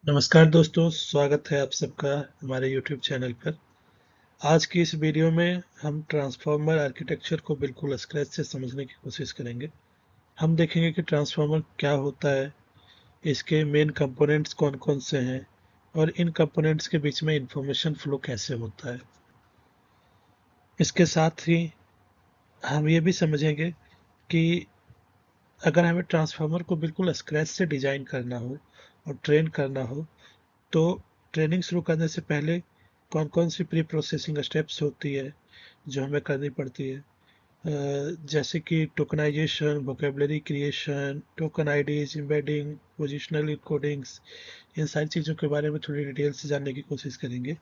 नमस्कार दोस्तों, स्वागत है आप सबका हमारे YouTube चैनल पर। आज की इस वीडियो में हम ट्रांसफार्मर आर्किटेक्चर को बिल्कुल स्क्रैच से समझने की कोशिश करेंगे। हम देखेंगे कि ट्रांसफार्मर क्या होता है, इसके मेन कंपोनेंट्स कौन-कौन से हैं और इन कंपोनेंट्स के बीच में इंफॉर्मेशन फ्लो कैसे होता है। इसके साथ ही हम ये भी समझेंगे कि अगर हमें ट्रांसफार्मर को बिल्कुल स्क्रैच से डिज़ाइन करना हो और ट्रेन करना हो, तो ट्रेनिंग शुरू करने से पहले कौन-कौन सी प्री प्रोसेसिंग स्टेप्स होती है, जो हमें करनी पड़ती है। जैसे कि tokenization, vocabulary creation, token IDs, embedding, positional encodings, इन सारी चीज़ों के बारे में थोड़ी डिटेल से जानने की कोशिश करेंगे।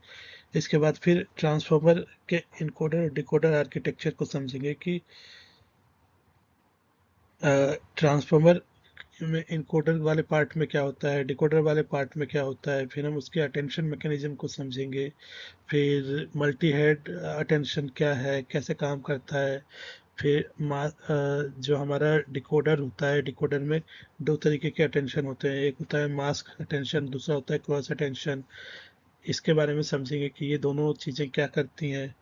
इसके बाद फिर ट्रांसफार्मर के एनकोडर और डिकोडर आर्किटेक्चर को समझेंगे कि ट्रांसफार्मर में इनकोडर वाले पार्ट में क्या होता है, डिकोडर वाले पार्ट में क्या होता है, फिर हम उसके अटेंशन मैकेनिज्म को समझेंगे, फिर मल्टी हेड अटेंशन क्या है, कैसे काम करता है, फिर जो हमारा डिकोडर होता है, डिकोडर में दो तरीके के अटेंशन होते हैं, एक होता है मास्क अटेंशन, दूसरा होता है क्रॉस अटेंशन। इसके बारे में समझेंगे कि ये दोनों चीज़ें क्या करती हैं।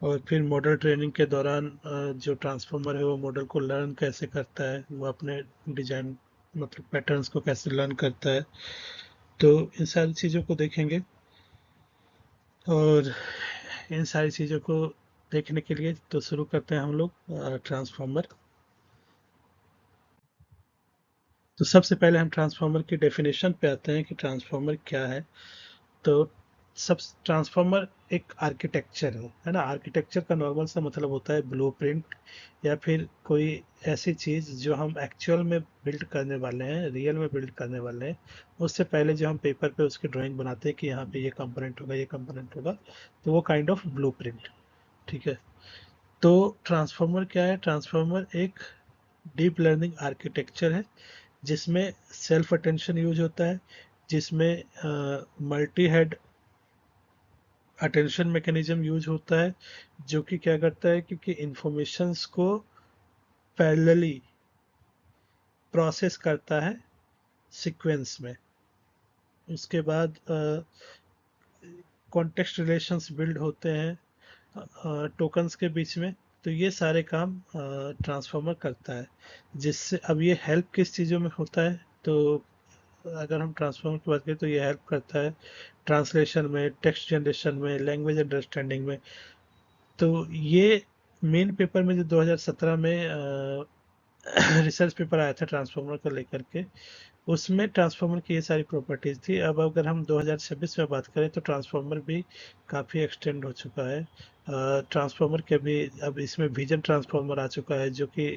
और फिर मॉडल ट्रेनिंग के दौरान जो ट्रांसफार्मर है वो मॉडल को लर्न कैसे करता है, वो अपने डिजाइन मतलब पैटर्न्स को कैसे लर्न करता है। तो इन सारी चीज़ों को देखेंगे और इन सारी चीज़ों को देखने के लिए तो शुरू करते हैं हम लोग ट्रांसफार्मर। तो सबसे पहले हम ट्रांसफार्मर की डेफिनेशन पे आते हैं कि ट्रांसफार्मर क्या है। तो सब ट्रांसफार्मर एक आर्किटेक्चर है ना। आर्किटेक्चर का नॉर्मल सा मतलब होता है ब्लूप्रिंट या फिर कोई ऐसी चीज़ जो हम एक्चुअल में बिल्ड करने वाले हैं, रियल में बिल्ड करने वाले हैं। उससे पहले जो हम पेपर पे उसकी ड्राइंग बनाते हैं कि यहाँ पे ये कंपोनेंट होगा, ये कंपोनेंट होगा, तो वो काइंड ऑफ ब्लूप्रिंट। ठीक है। तो ट्रांसफार्मर क्या है? ट्रांसफार्मर एक डीप लर्निंग आर्किटेक्चर है जिसमें सेल्फ अटेंशन यूज होता है, जिसमें multi head attention mechanism use होता है, जो कि क्या करता है कि इंफॉर्मेशंस को पैरेलली प्रोसेस करता है सीक्वेंस में। उसके बाद कॉन्टेक्स्ट रिलेशंस बिल्ड होते हैं टोकन्स के बीच में। तो ये सारे काम ट्रांसफार्मर करता है। जिससे अब ये हेल्प किस चीज़ों में होता है, तो अगर हम ट्रांसफार्मर की बात करें तो ये हेल्प करता है ट्रांसलेशन में, टेक्स्ट जनरेशन में, लैंग्वेज अंडरस्टैंडिंग में। तो ये मेन पेपर में जो 2017 में रिसर्च पेपर आया था ट्रांसफार्मर को लेकर के, उसमें ट्रांसफार्मर की ये सारी प्रॉपर्टीज थी। अब अगर हम 2026 में बात करें तो ट्रांसफार्मर भी काफ़ी एक्सटेंड हो चुका है। ट्रांसफार्मर के भी अब इसमें विजन ट्रांसफार्मर आ चुका है, जो कि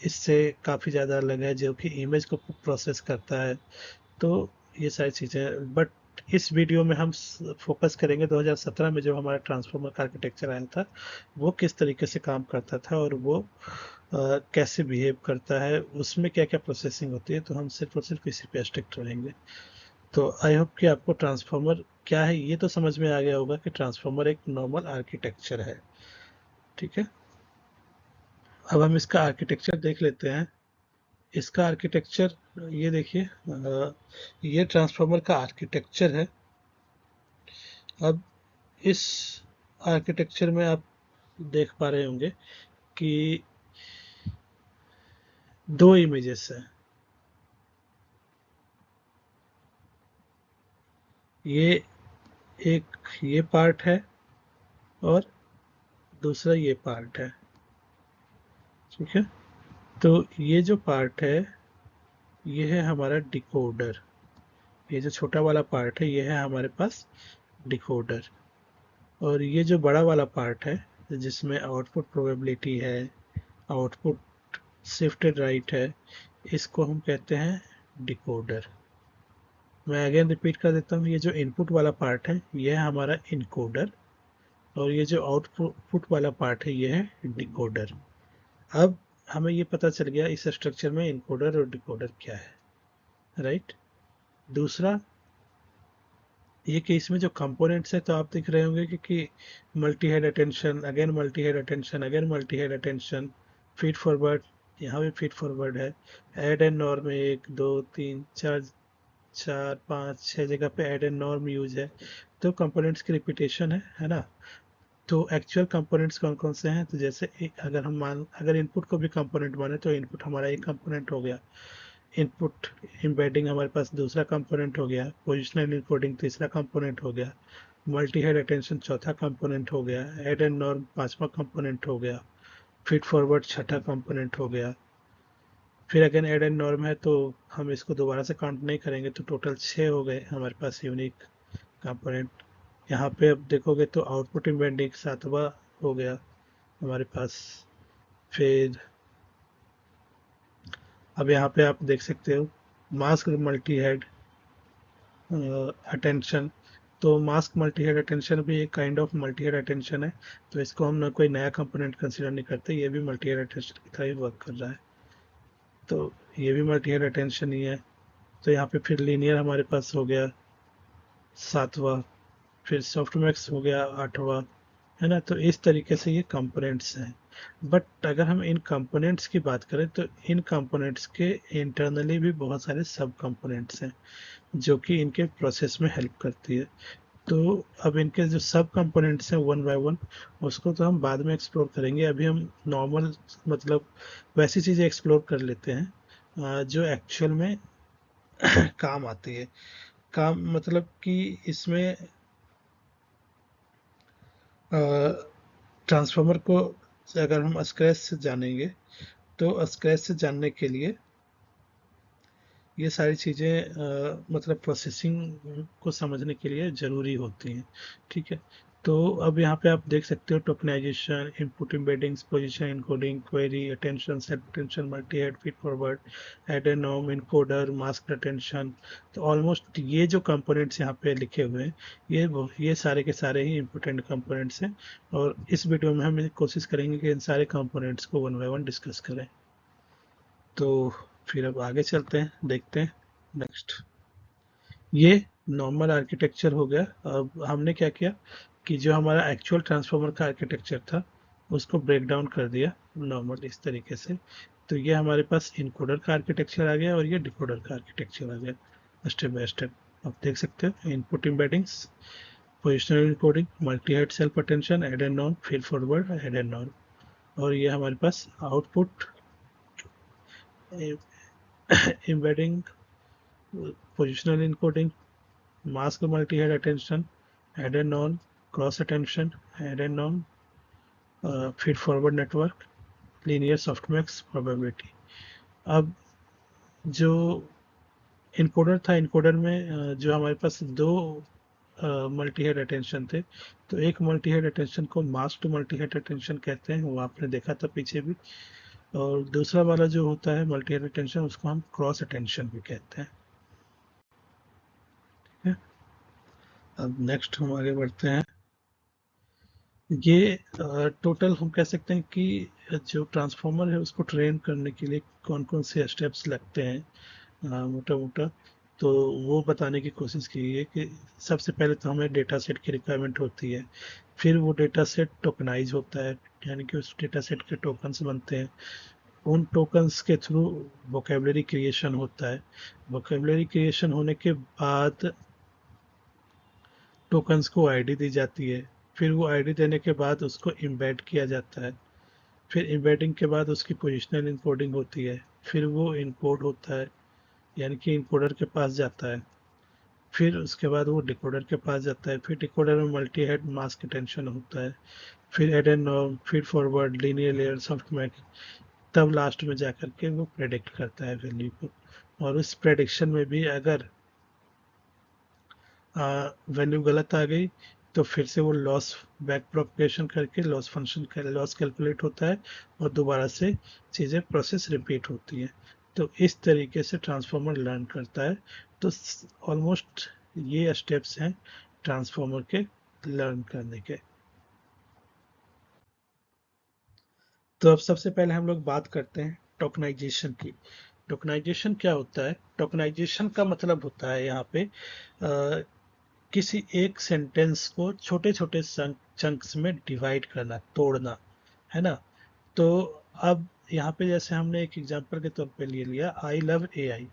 इससे काफ़ी ज़्यादा अलग है, जो कि इमेज को प्रोसेस करता है। तो ये सारी चीज़ें, बट इस वीडियो में हम फोकस करेंगे 2017 में जो हमारा ट्रांसफार्मर का आर्किटेक्चर आया था, वो किस तरीके से काम करता था और वो कैसे बिहेव करता है, उसमें क्या क्या प्रोसेसिंग होती है। तो हम सिर्फ और सिर्फ इसी पे स्ट्रिक्ट रहेंगे। तो आई होप कि आपको ट्रांसफार्मर क्या है ये तो समझ में आ गया होगा कि ट्रांसफार्मर एक नॉर्मल आर्किटेक्चर है। ठीक है। अब हम इसका आर्किटेक्चर देख लेते हैं। इसका आर्किटेक्चर ये देखिए, ये ट्रांसफार्मर का आर्किटेक्चर है। अब इस आर्किटेक्चर में आप देख पा रहे होंगे कि दो इमेजेस हैं। ये एक ये पार्ट है और दूसरा ये पार्ट है। ठीक है। तो ये जो पार्ट है ये है हमारा डिकोडर। ये जो छोटा वाला पार्ट है ये है हमारे पास डिकोडर। और ये जो बड़ा वाला पार्ट है जिसमें आउटपुट प्रोबेबिलिटी है, आउटपुट शिफ्टेड राइट है, इसको हम कहते हैं डिकोडर। मैं अगेन रिपीट कर देता हूँ, ये जो इनपुट वाला पार्ट है ये है हमारा इनकोडर और ये जो आउटपुट वाला पार्ट है ये है डिकोडर। अब हमें ये पता चल गया इस स्ट्रक्चर में इनकोडर और डिकोडर क्या है, राइट। दूसरा ये कि इसमें जो कंपोनेंट्स है तो आप देख रहे होंगे कि multi head attention, again multi head attention, again multi head attention, feed forward, यहाँ भी फीड फॉरवर्ड है, ऐड एंड नॉर में 1 2 3 4 4 5 6 जगह पे ऐड एंड नॉर्म यूज है, तो कंपोनेंट्स की रिपीटेशन है ना। तो एक्चुअल कंपोनेंट्स कौन कौन से हैं, तो जैसे अगर इनपुट को भी कंपोनेंट माने तो इनपुट हमारा एक कंपोनेंट हो गया, इनपुट एम्बेडिंग हमारे पास दूसरा कंपोनेंट हो गया, पोजिशनल इनकोडिंग तीसरा कंपोनेंट हो गया, मल्टी हेड अटेंशन चौथा कंपोनेंट हो गया, ऐड एंड नॉर्म पांचवा कंपोनेंट हो गया, फीड फॉरवर्ड छठा कंपोनेंट हो गया। फिर अगेन ऐड एंड नॉर्म है तो हम इसको दोबारा से काउंट नहीं करेंगे, तो टोटल 6 हो गए हमारे पास यूनिक कंपोनेंट। यहाँ पे अब देखोगे तो आउटपुट इम्बेडिंग सातवा हो गया हमारे पास। फिर अब यहाँ पे आप देख सकते हो मास्क मल्टी हेड अटेंशन। तो मास्क मल्टी हेड अटेंशन भी एक kind of multi head attention है, तो इसको हम ना कोई नया कंपोनेंट कंसिडर नहीं करते, ये भी मल्टी हेड अटेंशन की तरह ही वर्क कर रहा है। तो ये भी मल्टी हेड अटेंशन ही है। तो यहाँ पे फिर लीनियर हमारे पास हो गया सातवां, फिर सॉफ्टमैक्स हो गया आठवां, है ना। तो इस तरीके से ये कंपोनेंट्स हैं। बट अगर हम इन कंपोनेंट्स की बात करें तो इन कंपोनेंट्स के इंटरनली भी बहुत सारे सब कंपोनेंट्स हैं जो कि इनके प्रोसेस में हेल्प करती है। तो अब इनके जो सब कंपोनेंट्स हैं वन बाय वन, उसको तो हम बाद में एक्सप्लोर करेंगे। अभी हम नॉर्मल मतलब वैसी चीज़ें एक्सप्लोर कर लेते हैं जो एक्चुअल में काम आती है। काम मतलब कि इसमें ट्रांसफार्मर को अगर हम स्क्रैच से जानेंगे, तो स्क्रैच से जानने के लिए ये सारी चीज़ें मतलब प्रोसेसिंग को समझने के लिए ज़रूरी होती हैं। ठीक है। तो अब यहाँ पे आप देख सकते हो tokenization, input embeddings, position encoding, query, attention, set attention, multi head, feed forward, add and norm, encoder, mask attention. तो ऑलमोस्ट ये जो कंपोनेंट्स यहाँ पे लिखे हुए हैं, ये सारे के सारे ही इम्पोर्टेंट कंपोनेंट्स हैं। और इस वीडियो में हम कोशिश करेंगे कि इन सारे कंपोनेंट्स को वन बाय वन डिस्कस करें। तो फिर अब आगे चलते हैं, देखते हैं नेक्स्ट। ये नॉर्मल आर्किटेक्चर हो गया। अब हमने क्या किया कि जो हमारा एक्चुअल ट्रांसफार्मर का आर्किटेक्चर था उसको ब्रेक डाउन कर दिया नॉर्मल इस तरीके से। तो ये हमारे पास इनकोडर का आर्किटेक्चर आ गया और ये डिकोडर का आर्किटेक्चर आ गया स्टेप बाय स्टेप। आप देख सकते हो input embeddings, positional encoding, multi head self attention, add and norm, feed forward, add and norm. और ये हमारे पास output embedding, positional encoding, mask multi-head attention, head and on, cross attention, head and on, feed forward network, linear softmax probability। अब जो encoder था, encoder में जो हमारे पास दो मल्टी हेड अटेंशन थे, तो एक मल्टी हेड अटेंशन को mask to multi head attention कहते हैं, वो आपने देखा था पीछे भी। और दूसरा वाला जो होता है मल्टी हेड अटेंशन, उसको हम क्रॉस अटेंशन भी कहते हैं। ठीक है। अब नेक्स्ट हम आगे बढ़ते हैं। ये टोटल हम कह सकते हैं कि जो ट्रांसफार्मर है उसको ट्रेन करने के लिए कौन कौन से स्टेप्स लगते हैं मोटा मोटा, तो वो बताने की कोशिश की है कि सबसे पहले तो हमें डेटा सेट की रिक्वायरमेंट होती है। फिर वो डेटा सेट टोकनाइज होता है, यानी कि उस डेटा सेट के टोकन्स बनते हैं। उन टोकन्स के थ्रू वोकेबलरी क्रिएशन होता है। वोकेबलरी क्रिएशन होने के बाद टोकन्स को आईडी दी जाती है। फिर वो आईडी देने के बाद उसको एम्बेड किया जाता है। फिर एम्बेडिंग के बाद उसकी पोजिशनल इनकोडिंग होती है। फिर वो इनकोड होता है, यानी कि इनकोडर के पास जाता है। फिर उसके बाद वो डिकोडर के पास जाता है। फिर डिकोडर में मल्टी हेड मास्क अटेंशन होता है। फिर add and norm, feed forward, linear layer, softmax. तब लास्ट में जाकर के वो प्रेडिक्ट करता है वैल्यू को। और उस प्रेडिक्शन में भी अगर वैल्यू गलत आ गई तो फिर से वो लॉस बैक प्रोपगेशन करके लॉस फंक्शन का लॉस कैलकुलेट होता है और दोबारा से चीज़ें प्रोसेस रिपीट होती हैं। तो इस तरीके से ट्रांसफार्मर लर्न करता है। तो ऑलमोस्ट ये स्टेप्स हैं ट्रांसफार्मर के लर्न करने के। तो अब सबसे पहले हम लोग बात करते हैं टोकनाइजेशन की। टोकनाइजेशन क्या होता है? टोकनाइजेशन का मतलब होता है यहाँ पे किसी एक सेंटेंस को छोटे छोटे चंक्स में डिवाइड करना, तोड़ना, है ना। तो अब यहाँ पे जैसे हमने एक एग्जांपल के तौर पे ले लिया आई लव एआई।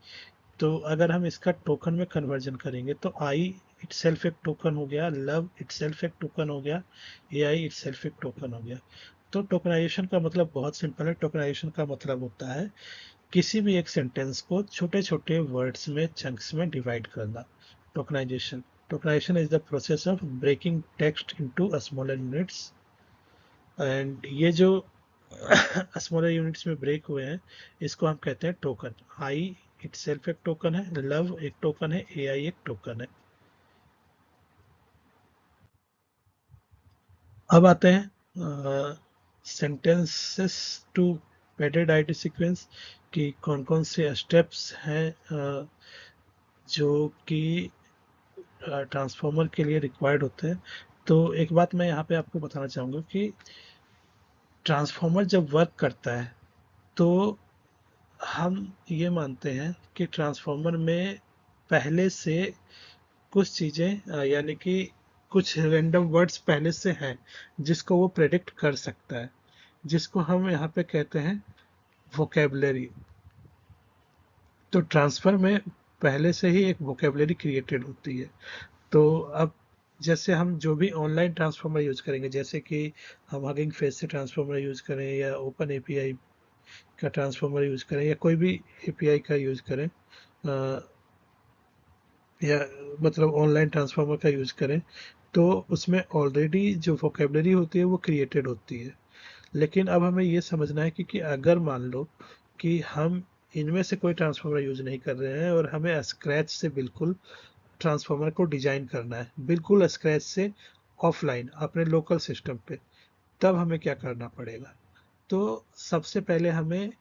तो अगर हम इसका टोकन में कन्वर्जन करेंगे तो आई इटसेल्फ एक टोकन हो गया, लव इटसेल्फ एक टोकन हो गया, एआई इटसेल्फ एक टोकन हो गया। तो टोकनाइजेशन का मतलब बहुत सिंपल है। टोकनाइजेशन का मतलब होता है किसी भी एक सेंटेंस को छोटे छोटे वर्ड्स में, चंक्स में डिवाइड करना। Tokenization tokenization is the process of breaking text into smaller units. And ये जो स्मॉलर यूनिट्स में ब्रेक हुए हैं, इसको हम कहते हैं टोकन। आई इटसेल्फ एक टोकन है, लव एक टोकन है, एआई एक टोकन है। अब आते हैं sentences to padded ID sequence कि कौन कौन से स्टेप्स हैं जो कि ट्रांसफॉर्मर के लिए रिक्वायर्ड होते हैं। तो एक बात मैं यहाँ पे आपको बताना चाहूँगा कि ट्रांसफॉर्मर जब वर्क करता है तो हम ये मानते हैं कि ट्रांसफॉर्मर में पहले से कुछ चीज़ें यानी कि कुछ रैंडम वर्ड्स पहले से हैं जिसको वो प्रेडिक्ट कर सकता है, जिसको हम यहाँ पे कहते हैं वोकेबलरी। तो ट्रांसफर में पहले से ही एक वोकेबलरी क्रिएटेड होती है। तो अब जैसे हम जो भी ऑनलाइन ट्रांसफॉर्मर यूज करेंगे, जैसे कि हम हगिंग फेस से ट्रांसफॉर्मर यूज करें या ओपन एपीआई का ट्रांसफॉर्मर यूज करें या कोई भी एपीआई का यूज करें, या मतलब ऑनलाइन ट्रांसफार्मर का यूज़ करें, तो उसमें ऑलरेडी जो वोकेबलरी होती है वो क्रिएटेड होती है। लेकिन अब हमें ये समझना है कि अगर मान लो कि हम इनमें से कोई ट्रांसफार्मर यूज नहीं कर रहे हैं और हमें स्क्रैच से बिल्कुल ट्रांसफार्मर को डिजाइन करना है, बिल्कुल स्क्रैच से, ऑफलाइन अपने लोकल सिस्टम पे, तब हमें क्या करना पड़ेगा? तो सबसे पहले हमें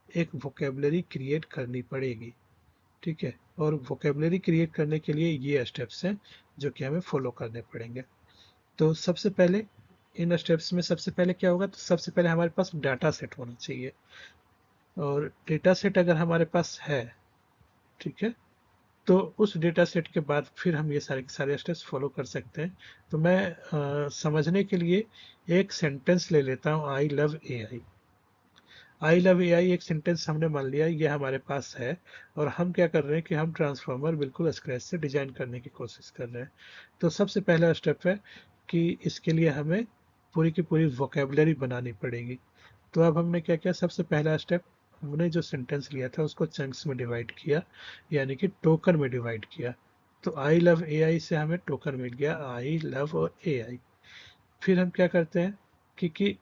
एक वोकेबलरी क्रिएट करनी पड़ेगी। ठीक है, और वोकेबलरी क्रिएट करने के लिए ये स्टेप्स हैं जो कि हमें फॉलो करने पड़ेंगे। तो सबसे पहले इन स्टेप्स में सबसे पहले क्या होगा, तो सबसे पहले हमारे पास डाटा सेट होना चाहिए। और डेटा सेट अगर हमारे पास है, ठीक है, तो उस डेटा सेट के बाद फिर हम ये सारे के सारे स्टेप्स फॉलो कर सकते हैं। तो मैं समझने के लिए एक सेंटेंस ले लेता हूँ, I love A I. I love ए आई एक सेंटेंस हमने मान लिया, ये हमारे पास है। और हम क्या कर रहे हैं कि हम ट्रांसफॉर्मर बिल्कुल स्क्रैच से डिजाइन करने की कोशिश कर रहे हैं। तो सबसे पहला स्टेप है कि इसके लिए हमें पूरी की पूरी वोकेबलरी बनानी पड़ेगी। तो अब हमने क्या किया, सबसे पहला स्टेप, हमने जो सेंटेंस लिया था उसको चंक्स में डिवाइड किया, यानी कि टोकन में डिवाइड किया। तो आई लव ए आई से हमें टोकन मिल गया, आई लव और ए आई। फिर हम क्या करते हैं कि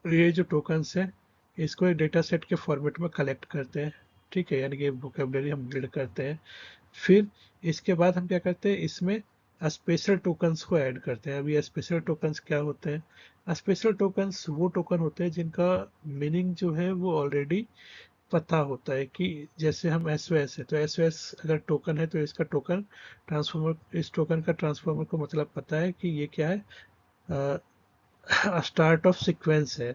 ये जो टोकन्स हैं इसको एक डेटा सेट के फॉर्मेट में कलेक्ट करते हैं। ठीक है, यानी कि वोकेबलरी हम बिल्ड करते हैं। फिर इसके बाद हम क्या करते हैं, इसमें स्पेशल टोकन्स को ऐड करते हैं। अभी स्पेशल टोकन्स क्या होते हैं? स्पेशल टोकन्स वो टोकन होते हैं जिनका मीनिंग जो है वो ऑलरेडी पता होता है। कि जैसे हम एस ओ एस है, तो एस ओ एस अगर टोकन है तो इसका टोकन ट्रांसफॉर्मर, इस टोकन का ट्रांसफॉर्मर को मतलब पता है कि ये क्या है, स्टार्ट ऑफ सीक्वेंस है।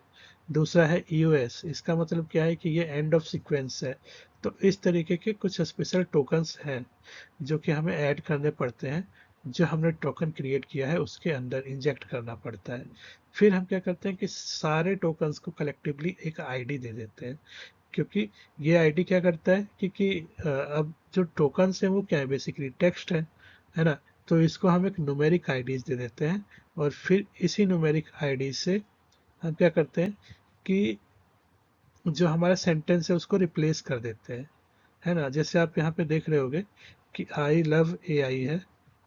दूसरा है ईओएस, इसका मतलब क्या है कि ये एंड ऑफ सीक्वेंस है। तो इस तरीके के कुछ स्पेशल टोकन्स हैं जो कि हमें ऐड करने पड़ते हैं, जो हमने टोकन क्रिएट किया है उसके अंदर इंजेक्ट करना पड़ता है। फिर हम क्या करते हैं कि सारे टोकन्स को कलेक्टिवली एक आईडी दे देते हैं। क्योंकि ये आईडी क्या करता है अब जो टोकन्स हैं वो क्या है, बेसिकली टेक्स्ट है ना। तो इसको हम एक न्यूमेरिक आईडीज दे देते हैं और फिर इसी न्यूमेरिक आईडी से हम क्या करते हैं कि जो हमारा सेंटेंस है उसको रिप्लेस कर देते हैं, है ना। जैसे आप यहाँ पे देख रहे होगे कि आई लव ए आई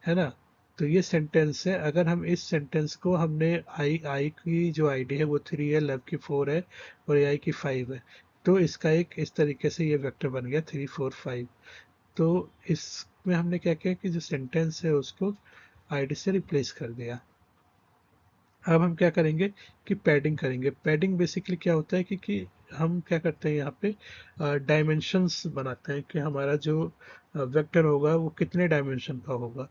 है ना। तो ये सेंटेंस है, अगर हम इस सेंटेंस को हमने आई आई की जो आईडी है वो 3 है, लव की 4 है और ए आई की 5 है, तो इसका एक इस तरीके से ये वेक्टर बन गया 3 4 5। तो इसमें हमने क्या किया कि जो सेंटेंस है उसको आईडी से रिप्लेस कर दिया। अब हम क्या करेंगे कि पैडिंग करेंगे। पैडिंग बेसिकली क्या होता है कि हम क्या करते हैं यहाँ पे डायमेंशंस बनाते हैं कि हमारा जो वेक्टर होगा वो कितने डायमेंशन का होगा।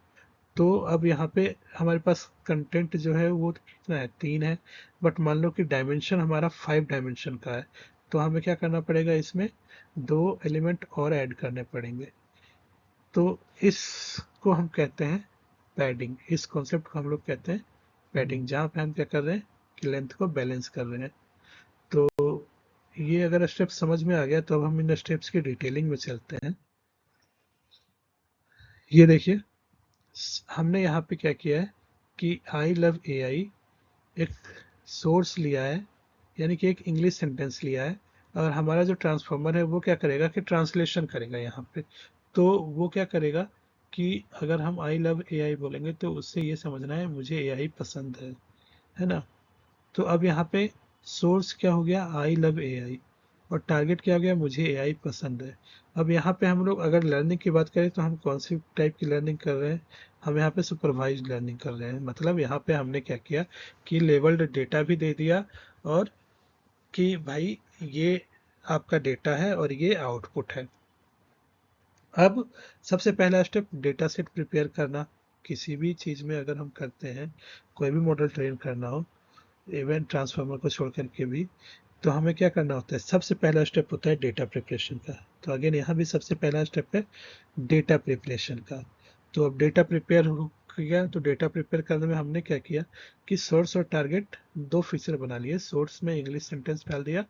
तो अब यहाँ पे हमारे पास कंटेंट जो है वो कितना है, 3 है। बट मान लो कि डायमेंशन हमारा 5 डायमेंशन का है, तो हमें क्या करना पड़ेगा, इसमें 2 एलिमेंट और ऐड करने पड़ेंगे। तो इसको हम कहते हैं पैडिंग। इस कॉन्सेप्ट को हम लोग कहते हैं पैडिंग, जहाँ पे हम क्या कर रहे हैं कि लेंथ को बैलेंस कर रहे हैं। तो ये अगर स्टेप समझ में आ गया तो अब हम इन स्टेप्स की डिटेलिंग में चलते हैं। ये देखिए, हमने यहाँ पे क्या किया है कि आई लव एआई एक सोर्स लिया है, यानी कि एक इंग्लिश सेंटेंस लिया है, और हमारा जो ट्रांसफॉर्मर है वो क्या करेगा कि ट्रांसलेशन करेगा यहाँ पे। तो वो क्या करेगा कि अगर हम आई लव एआई बोलेंगे तो उससे ये समझना है मुझे एआई पसंद है ना। तो अब यहाँ पे सोर्स क्या हो गया, आई लव एआई, और टारगेट क्या हो गया, मुझे एआई पसंद है। अब यहाँ पे हम लोग अगर लर्निंग की बात करें तो हम कौन सी टाइप की लर्निंग कर रहे हैं, हम यहाँ पे सुपरवाइज लर्निंग कर रहे हैं। मतलब यहाँ पे हमने क्या किया कि लेवल्ड डेटा भी दे दिया, और कि भाई ये आपका डेटा है और ये आउटपुट है। अब सबसे पहला स्टेप डेटा सेट प्रिपेयर करना। किसी भी चीज़ में अगर हम करते हैं, कोई भी मॉडल ट्रेन करना हो, इवन ट्रांसफार्मर को छोड़ करके भी, तो हमें क्या करना होता है, सबसे पहला स्टेप होता है डेटा प्रिपरेशन का। तो अगेन यहाँ भी सबसे पहला स्टेप है डेटा प्रिपरेशन का। तो अब डेटा प्रिपेयर हो गया, तो डेटा प्रिपेयर करने में हमने क्या किया कि सोर्स और टारगेट दो फीचर बना लिए। सोर्स में इंग्लिश सेंटेंस डाल दिया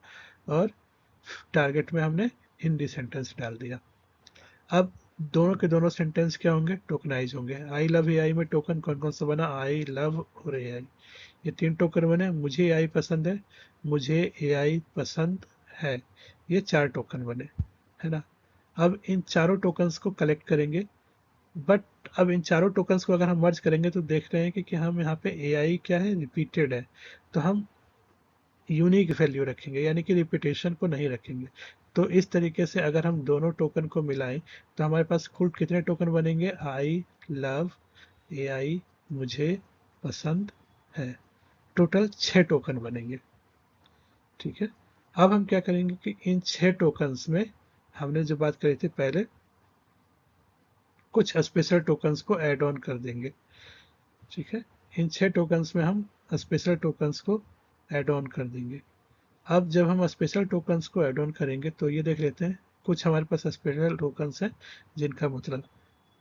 और टारगेट में हमने हिंदी सेंटेंस डाल दिया। अब दोनों के दोनों सेंटेंस क्या होंगे, टोकनाइज होंगे। आई लव ए आई में टोकन कौन कौन सा बना, आई लव और ए आई, ये तीन टोकन बने। मुझे एआई पसंद है, मुझे एआई पसंद है, ये चार टोकन बने, है ना। अब इन चारों टोकन्स को कलेक्ट करेंगे, बट अब इन चारों टोकन्स को अगर हम मर्ज करेंगे तो देख रहे हैं कि हम यहाँ पे एआई क्या है, रिपीटेड है, तो हम यूनिक वैल्यू रखेंगे, यानी कि रिपीटेशन को नहीं रखेंगे। तो इस तरीके से अगर हम दोनों टोकन को मिलाएं तो हमारे पास कुल कितने टोकन बनेंगे, आई लव ए आई, मुझे पसंद है, टोटल 6 टोकन बनेंगे। ठीक है। अब हम क्या करेंगे कि इन 6 टोकन्स में हमने जो बात करी थी पहले, कुछ स्पेशल टोकन्स को ऐड ऑन कर देंगे। ठीक है। इन 6 टोकन्स में हम स्पेशल टोकन्स को ऐड ऑन कर देंगे। अब जब हम स्पेशल टोकन्स को ऐड ऑन करेंगे तो ये देख लेते हैं, कुछ हमारे पास स्पेशल टोकन्स हैं जिनका मतलब,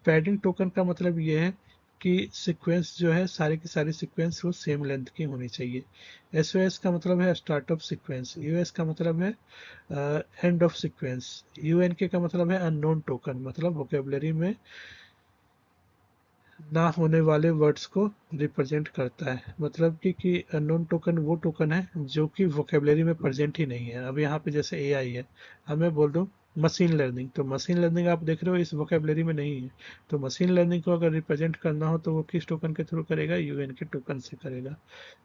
पैडिंग टोकन का मतलब ये है कि सीक्वेंस जो है, सारी की सारी सीक्वेंस वो सेम लेंथ की होनी चाहिए। एस का मतलब है स्टार्ट ऑफ सीक्वेंस, यूएस का मतलब है एंड ऑफ सीक्वेंस, यूएनके का मतलब है अननोन टोकन, मतलब वोकेबलरी में ना होने वाले वर्ड्स को रिप्रेजेंट करता है। मतलब कि अननोन टोकन वो टोकन है जो कि वोकेबलरी में प्रेजेंट ही नहीं है। अब यहाँ पे जैसे एआई है, अब मैं बोल दूँ मशीन लर्निंग, तो मशीन लर्निंग आप देख रहे हो इस वोकेबलरी में नहीं है। तो मशीन लर्निंग को अगर रिप्रेजेंट करना हो तो वो किस टोकन के थ्रू करेगा, यूएन के टोकन से करेगा।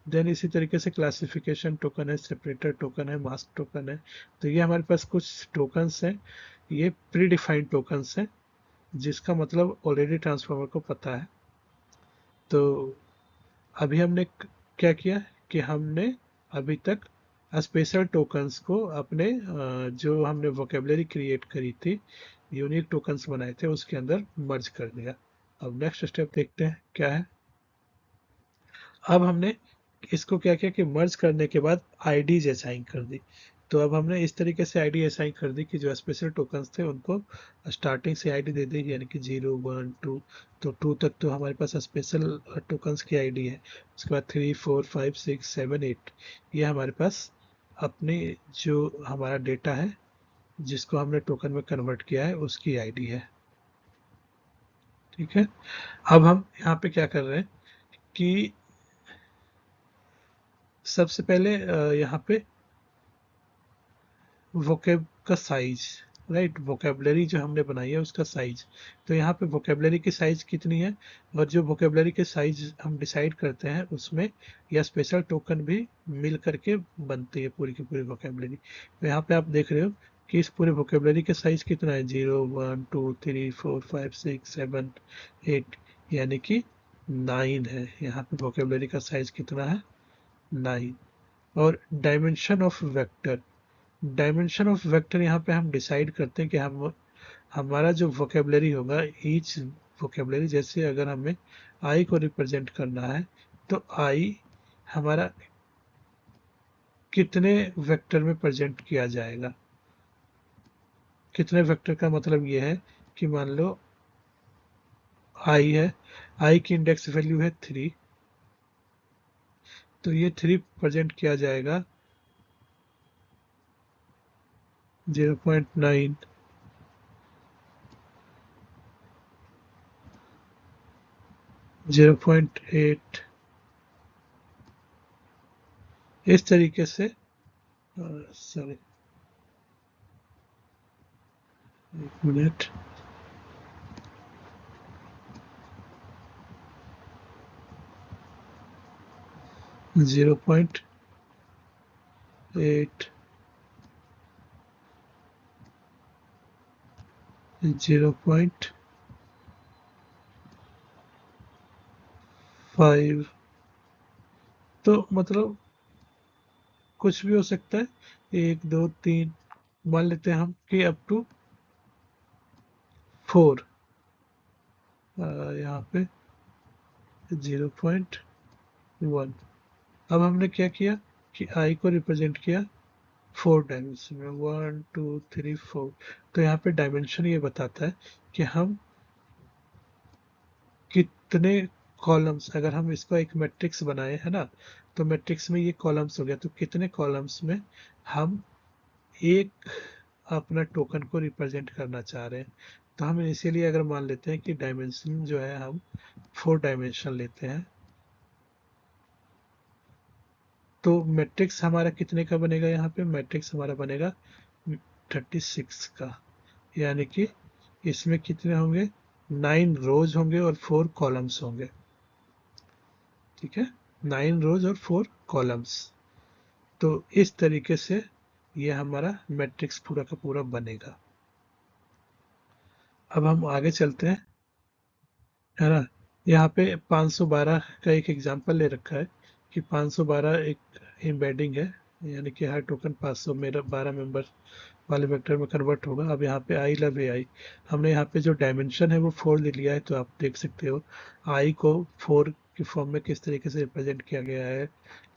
देन इसी तरीके से क्लासिफिकेशन टोकन है, सेपरेटर टोकन है, मास्क टोकन है। तो ये हमारे पास कुछ टोकन्स हैं, ये प्री डिफाइंड टोकन्स हैं, जिसका मतलब ऑलरेडी ट्रांसफॉर्मर को पता है। तो अभी हमने क्या किया कि हमने अभी तक स्पेशल टोकन्स को अपने जो हमने वोकेबलरी क्रिएट करी थी, यूनिक टोकन्स बनाए थे, उसके अंदर मर्ज कर दिया। अब नेक्स्ट स्टेप देखते हैं क्या है। अब हमने इसको क्या किया कि मर्ज करने के बाद आईडीज असाइन कर दी। तो अब हमने इस तरीके से आईडी असाइन कर दी कि जो स्पेशल टोकन्स थे उनको स्टार्टिंग से आईडी दे दी, यानी कि 0 1 2। तो 2 तक तो हमारे पास स्पेशल टोकन्स की आईडी है। उसके बाद 3 4 5 6 7 8, ये हमारे पास अपने जो हमारा डेटा है जिसको हमने टोकन में कन्वर्ट किया है उसकी आईडी है। ठीक है। अब हम यहाँ पे क्या कर रहे हैं कि सबसे पहले यहाँ पे वोकेब का साइज, राइट, वोकेबलरी जो हमने बनाई है उसका साइज। तो यहाँ पे वोकेबलरी की साइज कितनी है, और जो वोकेबलरी के साइज हम डिसाइड करते हैं उसमें यह स्पेशल टोकन भी मिल करके बनती है पूरी की पूरी वोकेबलरी। तो यहाँ पे आप देख रहे हो कि इस पूरे वोकेबलरी के साइज कितना है, 0 1 2 3 4 5 6 7 8, यानी कि 9 है। यहाँ पे वोकेबलरी का साइज कितना है, 9। और dimension of vector, dimension of vector यहाँ पे हम डिसाइड करते हैं कि हम हमारा जो वोकेबलरी होगा, ईच वोकेबलरी, जैसे अगर हमें आई को रिप्रेजेंट करना है तो आई हमारा कितने वेक्टर में प्रेजेंट किया जाएगा। कितने वेक्टर का मतलब ये है कि मान लो आई है, आई की इंडेक्स वैल्यू है 3, तो ये 3 प्रेजेंट किया जाएगा 0.9, 0.8, इस तरीके से। सॉरी, एक मिनट। 0.8, 0.5, तो मतलब कुछ भी हो सकता है। 1, 2, 3, मान लेते हैं हम कि अप टू 4, यहाँ पे 0.1। अब हमने क्या किया कि आई को रिप्रेजेंट किया 4 डायमेंशन में, 1, 2, 3, 4। तो यहाँ पे डायमेंशन ये बताता है कि हम कितने कॉलम्स, अगर हम इसको एक मैट्रिक्स बनाए है ना, तो मैट्रिक्स में ये कॉलम्स हो गया, तो कितने कॉलम्स में हम एक अपना टोकन को रिप्रेजेंट करना चाह रहे हैं। तो हम इसीलिए अगर मान लेते हैं कि डायमेंशन जो है हम 4 डायमेंशन लेते हैं, तो मैट्रिक्स हमारा कितने का बनेगा, यहाँ पे मैट्रिक्स हमारा बनेगा 36 का। यानी कि इसमें कितने होंगे, 9 रोज होंगे और 4 कॉलम्स होंगे। ठीक है, 9 रोज और 4 कॉलम्स। तो इस तरीके से ये हमारा मैट्रिक्स पूरा का पूरा बनेगा। अब हम आगे चलते हैं, है ना। यहाँ पे 512 का एक एग्जांपल ले रखा है कि 512 एक एम्बेडिंग है, यानी कि हर टोकन 500 मेरा 12 मेंबर वाले वेक्टर में कन्वर्ट होगा। अब यहाँ पे आई लव ए आई, हमने यहाँ पे जो डायमेंशन है वो 4 ले लिया है, तो आप देख सकते हो आई को 4 की फॉर्म में किस तरीके से रिप्रेजेंट किया गया है,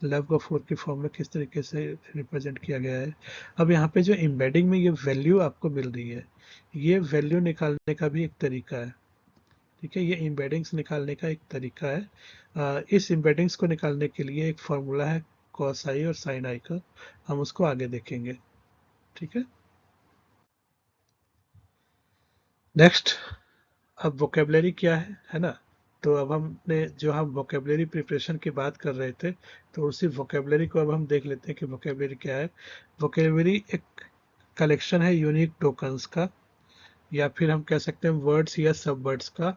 लव को 4 की फॉर्म में किस तरीके से रिप्रेजेंट किया गया है। अब यहाँ पे जो एम्बेडिंग में ये वैल्यू आपको मिल रही है, ये वैल्यू निकालने का भी एक तरीका है। ठीक है, ये एम्बेडिंग्स निकालने का एक तरीका है। इस एम्बेडिंग्स को निकालने के लिए एक फॉर्मूला है कॉस आई और साइन आई का, हम उसको आगे देखेंगे। ठीक है, नेक्स्ट। अब वोकेबलरी क्या है ना। तो अब हमने जो हम वोकेबलरी प्रिपरेशन की बात कर रहे थे, तो उसी वोकेबलरी को अब हम देख लेते हैं कि वोकेबलरी क्या है। वोकेबलरी एक कलेक्शन है यूनिक टोकन्स का, या फिर हम कह सकते हैं वर्ड्स या सब वर्ड्स का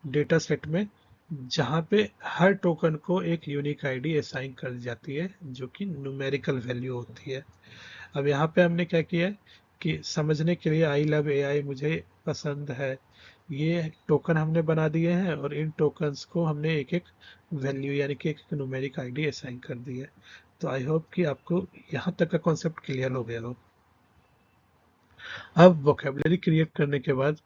डेटा सेट में, जहाँ पे हर टोकन को एक यूनिक आईडी असाइन कर दी जाती है जो कि न्यूमेरिकल वैल्यू होती है। अब यहाँ पे हमने क्या किया है कि समझने के लिए आई लव ए आई मुझे पसंद है, ये टोकन हमने बना दिए हैं और इन टोकन्स को हमने एक एक वैल्यू यानी कि एक न्यूमेरिक आईडी असाइन कर दी है। तो आई होप कि आपको यहाँ तक का कॉन्सेप्ट क्लियर हो गया हो। अब वोकेबलरी क्रिएट करने के बाद,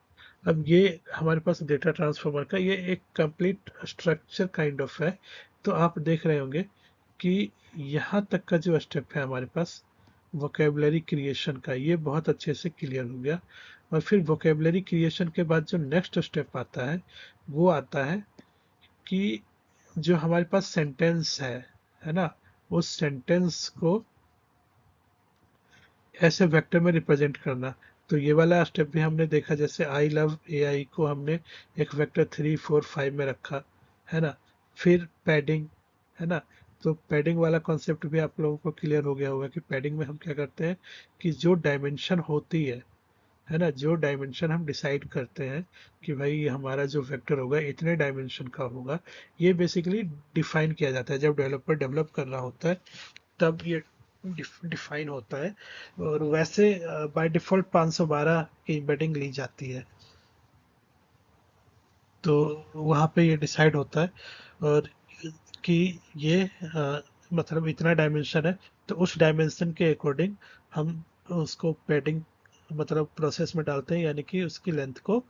अब ये हमारे पास डेटा ट्रांसफॉर्मर का ये एक कंप्लीट स्ट्रक्चर काइंड ऑफ है। तो आप देख रहे होंगे कि यहाँ तक का जो स्टेप है हमारे पास वोकेबलरी क्रिएशन का, ये बहुत अच्छे से क्लियर हो गया। और फिर वोकेबलरी क्रिएशन के बाद जो नेक्स्ट स्टेप आता है वो आता है कि जो हमारे पास सेंटेंस है ना, उस सेंटेंस को ऐसे वेक्टर में रिप्रेजेंट करना। तो ये वाला स्टेप भी हमने देखा, जैसे आई लव ए आई को हमने एक वेक्टर 3, 4, 5 में रखा, है ना। फिर पैडिंग, है ना। तो पैडिंग वाला कॉन्सेप्ट भी आप लोगों को क्लियर हो गया होगा कि पैडिंग में हम क्या करते हैं कि जो डायमेंशन होती है ना, जो डायमेंशन हम डिसाइड करते हैं कि भाई हमारा जो वेक्टर होगा इतने डायमेंशन का होगा, ये बेसिकली डिफाइन किया जाता है जब डेवलपर डेवलप कर रहा होता है, तब ये डिफाइन होता है। और वैसे बाय डिफॉल्ट 512 की एम्बेडिंग ली जाती है, तो वहाँ पे ये डिसाइड होता है और कि ये मतलब इतना डायमेंशन है, तो उस डायमेंशन के अकॉर्डिंग हम उसको पैडिंग मतलब प्रोसेस में डालते हैं, यानी कि उसकी लेंथ को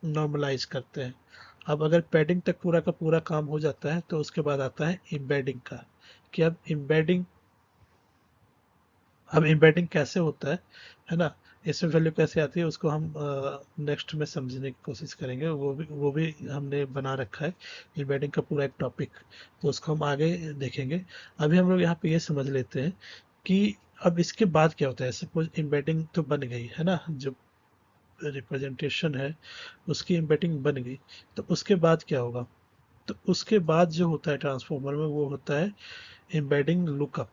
नॉर्मलाइज करते हैं। अब अगर पैडिंग तक पूरा का पूरा काम हो जाता है तो उसके बाद आता है एम्बेडिंग का, कि अब एम्बेडिंग कैसे होता है ना, इसमें वैल्यू कैसे आती है उसको हम नेक्स्ट में समझने की कोशिश करेंगे। वो भी हमने बना रखा है एम्बेडिंग का पूरा एक टॉपिक, तो उसको हम आगे देखेंगे। अभी हम लोग यहाँ पे ये समझ लेते हैं कि अब इसके बाद क्या होता है, सपोज एम्बेडिंग तो बन गई है ना, जो रिप्रेजेंटेशन है उसकी एम्बेडिंग बन गई, तो उसके बाद क्या होगा, तो उसके बाद जो होता है ट्रांसफॉर्मर में वो होता है एम्बेडिंग लुकअप।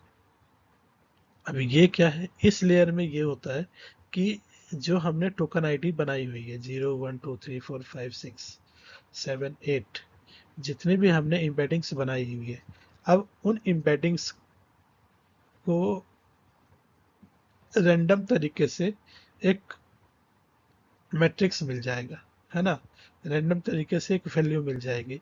अब ये क्या है, इस लेयर में ये होता है कि जो हमने टोकन आईडी बनाई हुई है 0 1 2 3 4 5 6 7 8, जितने भी हमने एम्बेडिंग्स बनाई हुई है, अब उन एम्बेडिंग्स को रैंडम तरीके से एक मैट्रिक्स मिल जाएगा, है ना, रैंडम तरीके से एक वैल्यू मिल जाएगी।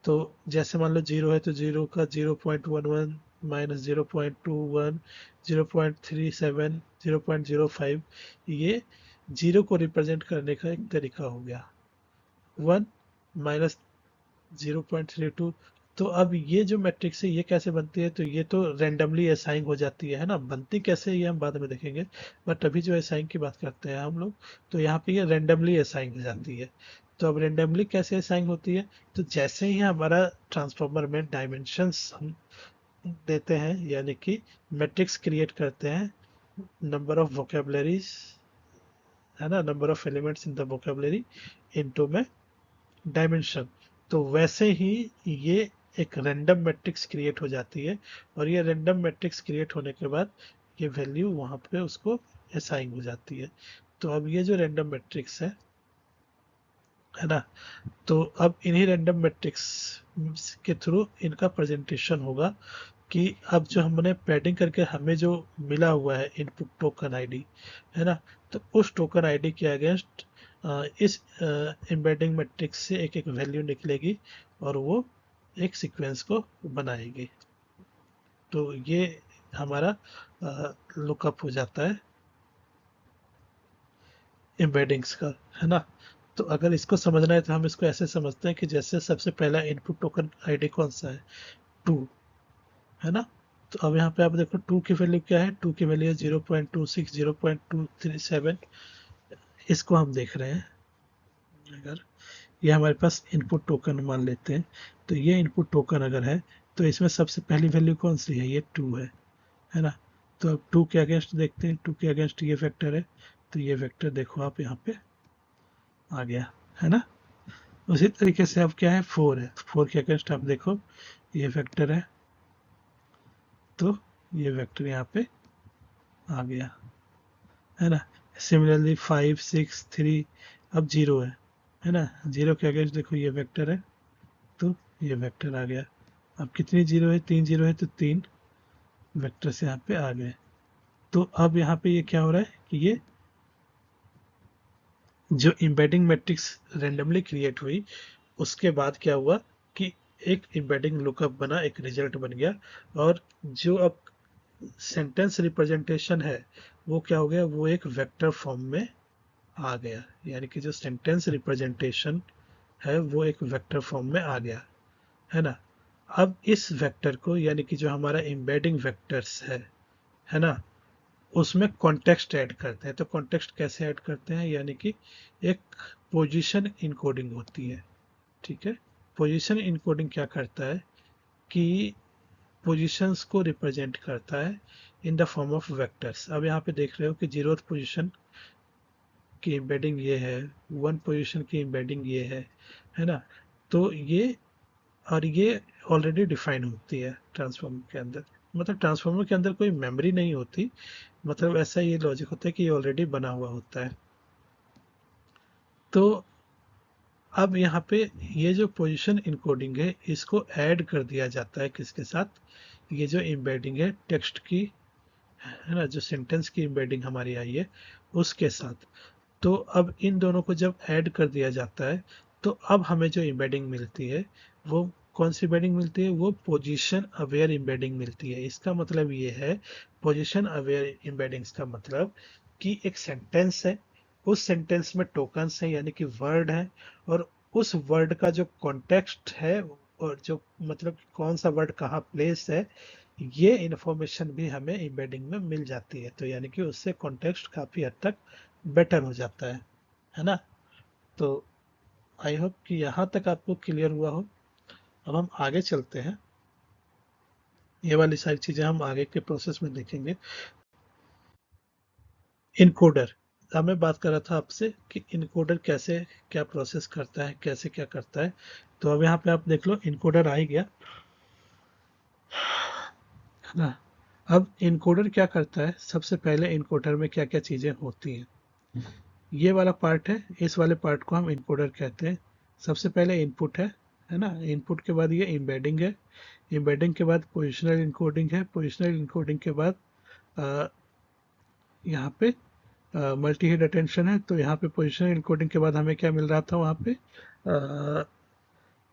तो जैसे मान लो 0 है तो 0 का 0.11 माइनस 0.21, 0.37, 0.05, ये 0 को रिप्रेजेंट करने का एक तरीका हो गया। 1 माइनस 0.32। तो अब ये जो मैट्रिक्स है ये कैसे बनती है, तो ये तो रेंडमली असाइन हो जाती है ना, बनती कैसे ये हम बाद में देखेंगे, बट अभी जो असाइन की बात करते हैं हम लोग, तो यहाँ पे ये रेंडमली असाइन हो जाती है। तो अब रेंडमली कैसे असाइन होती है, तो जैसे ही हमारा ट्रांसफॉर्मर में डायमेंशंस हम देते हैं, यानी कि मैट्रिक्स क्रिएट करते हैं, नंबर ऑफ वोकेबलरीज, है ना, number of elements in the vocabulary into में डायमेंशन, तो वैसे ही ये एक रैंडम मैट्रिक्स क्रिएट हो जाती है, और ये रैंडम मैट्रिक्स क्रिएट होने के बाद ये वैल्यू वहां पे उसको असाइन हो जाती है। तो अब ये जो रैंडम मैट्रिक्स है ना, तो अब इन्हीं रैंडम मैट्रिक्स के थ्रू इनका प्रेजेंटेशन होगा कि अब जो हमने पैडिंग करके हमें जो मिला हुआ है इनपुट टोकन आईडी, है ना, तो उस टोकन आईडी के अगेंस्ट इस एम्बेडिंग मैट्रिक्स से एक एक वैल्यू निकलेगी और वो एक सीक्वेंस को बनाएगी। तो ये हमारा लुकअप हो जाता है एम्बेडिंग्स का, है ना। तो अगर इसको समझना है तो हम इसको ऐसे समझते हैं कि जैसे सबसे पहला इनपुट टोकन आईडी कौन सा है, 2, है ना। तो अब यहाँ पे आप देखो 2 की वैल्यू क्या है, 2 की वैल्यू है 0.26, 0.237, इसको हम देख रहे हैं। अगर ये हमारे पास इनपुट टोकन मान लेते हैं, तो ये इनपुट टोकन अगर है तो इसमें सबसे पहली वैल्यू कौन सी है, ये 2 है ना। तो अब 2 के अगेंस्ट देखते हैं, 2 के अगेंस्ट ये वेक्टर है, तो ये वेक्टर देखो आप यहाँ पे आ गया, है ना। उसी तरीके से अब क्या है, 4 है, 4 के अगेंस्ट आप देखो ये वेक्टर है, तो ये वेक्टर यहाँ पे आ गया, है ना। सिमिलरली 5 6 3, अब 0 है ना, 0 के अगेंस्ट देखो ये वेक्टर है, तो ये वेक्टर आ गया। अब कितनी 0 है, 3 0 है, तो 3 वेक्टर से यहाँ पे आ गए। तो अब यहाँ पे ये क्या हो रहा है कि ये जो एम्बेडिंग मैट्रिक्स रेंडमली क्रिएट हुई, उसके बाद क्या हुआ कि एक एम्बेडिंग लुकअप बना, एक रिजल्ट बन गया, और जो अब सेंटेंस रिप्रेजेंटेशन है वो क्या हो गया, वो एक वेक्टर फॉर्म में आ गया, यानी कि जो सेंटेंस रिप्रेजेंटेशन है वो एक वेक्टर फॉर्म में आ गया, है ना। अब इस वेक्टर को, यानी कि जो हमारा एम्बेडिंग वेक्टर्स है ना, उसमें कॉन्टेक्स्ट ऐड करते हैं। तो कॉन्टेक्स्ट कैसे ऐड करते हैं, यानी कि एक पोजीशन इनकोडिंग होती है, ठीक है। पोजीशन इनकोडिंग क्या करता है कि पोजीशंस को रिप्रेजेंट करता है in the form of vectors. अब यहाँ पे देख रहे हो कि 0th पोजीशन की एम्बेडिंग ये है, 1 पोजीशन की एम्बेडिंग ये है ना। तो ये, और ये ऑलरेडी डिफाइन होती है ट्रांसफॉर्मर के अंदर, मतलब ट्रांसफॉर्मर के अंदर कोई मेमोरी नहीं होती, मतलब ऐसा ये लॉजिक होता है कि ये ऑलरेडी बना हुआ होता है। तो अब यहाँ पे ये जो पोजीशन इनकोडिंग है इसको ऐड कर दिया जाता है किसके साथ, ये जो एम्बेडिंग है टेक्स्ट की, है ना, जो सेंटेंस की एम्बेडिंग हमारी आई है उसके साथ। तो अब इन दोनों को जब ऐड कर दिया जाता है, तो अब हमें जो एम्बेडिंग मिलती है वो कौन सी एम्बेडिंग मिलती है, वो पोजीशन अवेयर एम्बेडिंग मिलती है। इसका मतलब ये है, पोजीशन अवेयर एम्बेडिंग्स का मतलब कि एक सेंटेंस है, उस सेंटेंस में टोकन्स है यानी कि वर्ड है, और उस वर्ड का जो कॉन्टेक्स्ट है, और जो मतलब कौन सा वर्ड कहाँ प्लेस है, ये इंफॉर्मेशन भी हमें एम्बेडिंग में मिल जाती है। तो यानी कि उससे कॉन्टेक्स्ट काफी हद तक बेटर हो जाता है ना। तो आई होप कि यहाँ तक आपको क्लियर हुआ हो। अब हम आगे चलते हैं। ये वाली सारी चीज़ें हम आगे के प्रोसेस में देखेंगे। इनकोडर, अब मैं बात कर रहा था आपसे कि इनकोडर कैसे क्या प्रोसेस करता है, कैसे क्या करता है। तो अब यहाँ पे आप देख लो इनकोडर आ ही गया, है ना। अब इनकोडर क्या करता है, सबसे पहले इनकोडर में क्या क्या चीज़ें होती हैं, ये वाला पार्ट है, इस वाले पार्ट को हम इनकोडर कहते हैं। सबसे पहले इनपुट है ना। इनपुट के बाद ये एम्बेडिंग है, एम्बेडिंग के बाद पोजिशनल इनकोडिंग है, पोजिशनल इनकोडिंग के बाद यहाँ पे मल्टी हेड अटेंशन है। तो यहाँ पे पोजिशनल इनकोडिंग के बाद हमें क्या मिल रहा था वहाँ पे,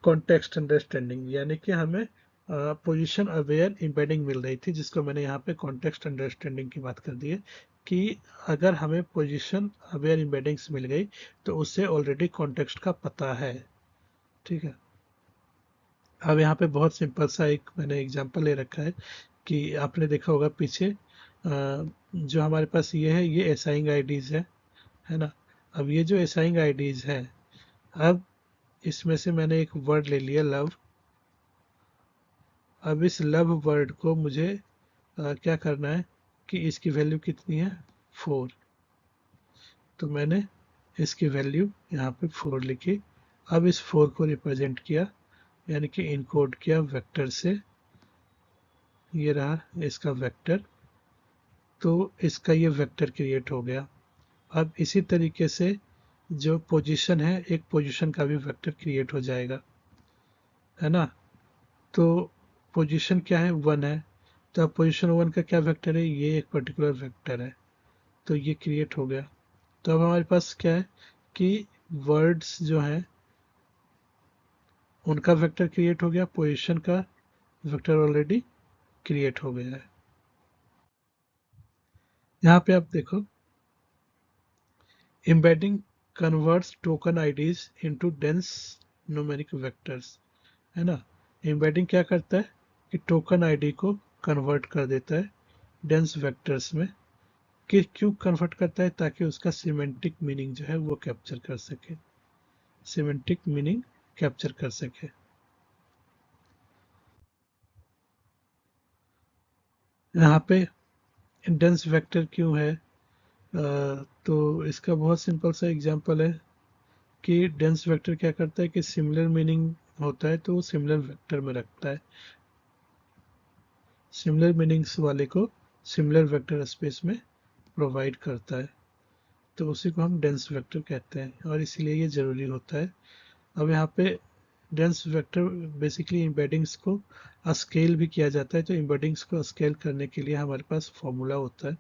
कॉन्टेक्स्ट अंडरस्टैंडिंग, यानी कि हमें पोजीशन अवेयर एम्बेडिंग मिल रही थी, जिसको मैंने यहाँ पे कॉन्टेक्स्ट अंडरस्टैंडिंग की बात कर दी है कि अगर हमें पोजीशन अवेयर एम्बेडिंग्स मिल गई तो उससे ऑलरेडी कॉन्टेक्स्ट का पता है। ठीक है। अब यहाँ पे बहुत सिंपल सा एक मैंने एग्जांपल ले रखा है कि आपने देखा होगा पीछे, जो हमारे पास ये है, ये असाइंग आईडीज है ना। अब ये जो असाइंग आईडीज है, अब इसमें से मैंने एक वर्ड ले लिया लव। अब इस लव वर्ड को मुझे क्या करना है कि इसकी वैल्यू कितनी है, 4। तो मैंने इसकी वैल्यू यहाँ पे 4 लिखी। अब इस 4 को रिप्रेजेंट किया, यानी कि इनकोड किया वेक्टर से। ये रहा इसका वेक्टर, तो इसका ये वेक्टर क्रिएट हो गया। अब इसी तरीके से जो पोजीशन है, एक पोजीशन का भी वेक्टर क्रिएट हो जाएगा, है ना। तो पोजीशन क्या है, 1 है। तो अब पोजीशन 1 का क्या वेक्टर है, ये एक पर्टिकुलर वेक्टर है। तो ये क्रिएट हो गया। तो अब हमारे पास क्या है कि वर्ड्स जो हैं उनका वेक्टर क्रिएट हो गया, पोजीशन का वेक्टर ऑलरेडी क्रिएट हो गया है। यहाँ पे आप देखो, embedding converts token IDs into dense numeric vectors, है ना। एम्बेडिंग क्या करता है कि टोकन आईडी को कन्वर्ट कर देता है डेंस वेक्टर्स में। कि क्यों कन्वर्ट करता है, ताकि उसका सिमेंटिक मीनिंग जो है वो कैप्चर कर सके, सिमेंटिक मीनिंग कैप्चर कर सके। यहाँ पे डेंस वेक्टर क्यों है, तो इसका बहुत सिंपल सा एग्जांपल है कि डेंस वेक्टर क्या करता है कि सिमिलर मीनिंग होता है तो वो सिमिलर वेक्टर में रखता है, सिमिलर मीनिंग्स वाले को सिमिलर वेक्टर स्पेस में प्रोवाइड करता है। तो उसी को हम डेंस वेक्टर कहते हैं और इसीलिए ये ज़रूरी होता है। अब यहाँ पे डेंस वेक्टर बेसिकली एम्बेडिंग्स को स्केल भी किया जाता है। तो एम्बेडिंग्स को स्केल करने के लिए हमारे पास फॉर्मूला होता है।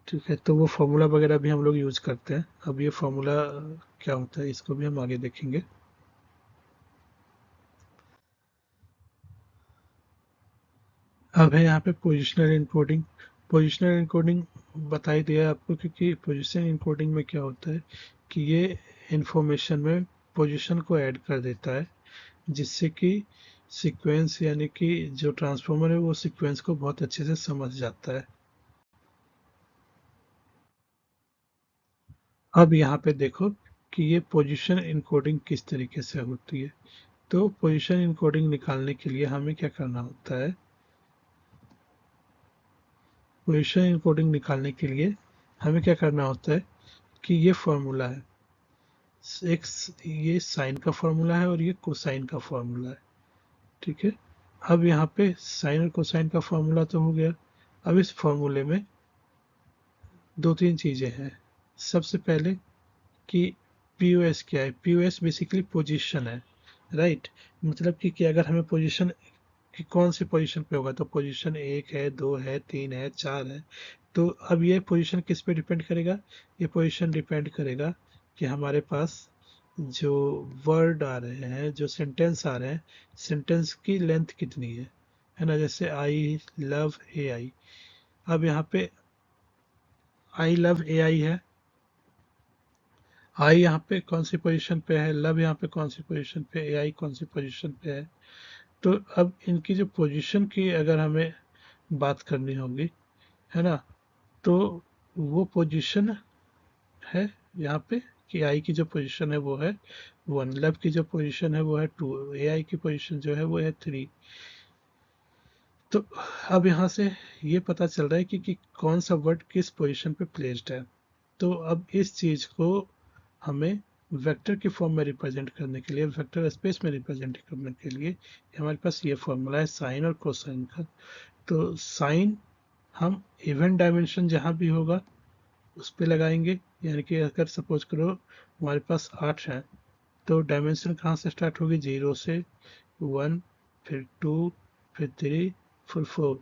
ठीक है, तो वो फार्मूला वगैरह भी हम लोग यूज करते हैं। अब ये फार्मूला क्या होता है इसको भी हम आगे देखेंगे। अब है यहाँ पे पोजिशनल इनकोडिंग। पोजिशनल इनकोडिंग बता ही दिया आपको, क्योंकि पोजिशन इनकोडिंग में क्या होता है कि ये इंफॉर्मेशन में पोजिशन को ऐड कर देता है, जिससे कि सीक्वेंस, यानी कि जो ट्रांसफॉर्मर है वो सीक्वेंस को बहुत अच्छे से समझ जाता है। अब यहाँ पे देखो कि ये पोजीशन इनकोडिंग किस तरीके से होती है। तो पोजीशन इनकोडिंग निकालने के लिए हमें क्या करना होता है, पोजीशन इनकोडिंग निकालने के लिए हमें क्या करना होता है कि ये फॉर्मूला है, एक ये साइन का फॉर्मूला है और ये कोसाइन का फॉर्मूला है। ठीक है। अब यहाँ पे साइन और कोसाइन का फॉर्मूला तो हो गया। अब इस फॉर्मूले में दो तीन चीजें हैं। सबसे पहले कि पीओएस क्या है, पीओएस बेसिकली पोजीशन है, राइट। मतलब कि अगर हमें पोजीशन कि कौन सी पोजीशन पे होगा, तो पोजीशन 1 है, 2 है, 3 है, 4 है। तो अब ये पोजीशन किस पे डिपेंड करेगा, ये पोजीशन डिपेंड करेगा कि हमारे पास जो वर्ड आ रहे हैं, जो सेंटेंस आ रहे हैं, सेंटेंस की लेंथ कितनी है ना। जैसे आई लव ए आई, अब यहाँ पे आई लव ए आई है, आई यहाँ पे कौन सी पोजीशन पे है, लव यहाँ पे कौन सी पोजीशन पे, ए आई कौन सी पोजीशन पे है। तो अब इनकी जो पोजीशन की अगर हमें बात करनी होगी, है ना, तो वो पोजीशन है यहाँ पे कि आई की जो पोजीशन है वो है 1, लव की जो पोजीशन है वो है 2, ए आई की पोजीशन जो है वो है 3। तो अब यहाँ से ये पता चल रहा है कि कौन सा वर्ड किस पोजीशन पे प्लेस्ड है। तो अब इस चीज को हमें वेक्टर की फॉर्म में रिप्रेजेंट करने के लिए, वेक्टर स्पेस में रिप्रेजेंट करने के लिए हमारे पास ये फॉर्मूला है साइन और कोसाइन का। तो साइन हम इवन डायमेंशन जहाँ भी होगा उस पे लगाएंगे, यानी कि अगर सपोज करो हमारे पास 8 है तो डायमेंशन कहाँ से स्टार्ट होगी, 0 से 1, फिर 2, फिर 3, फिर 4।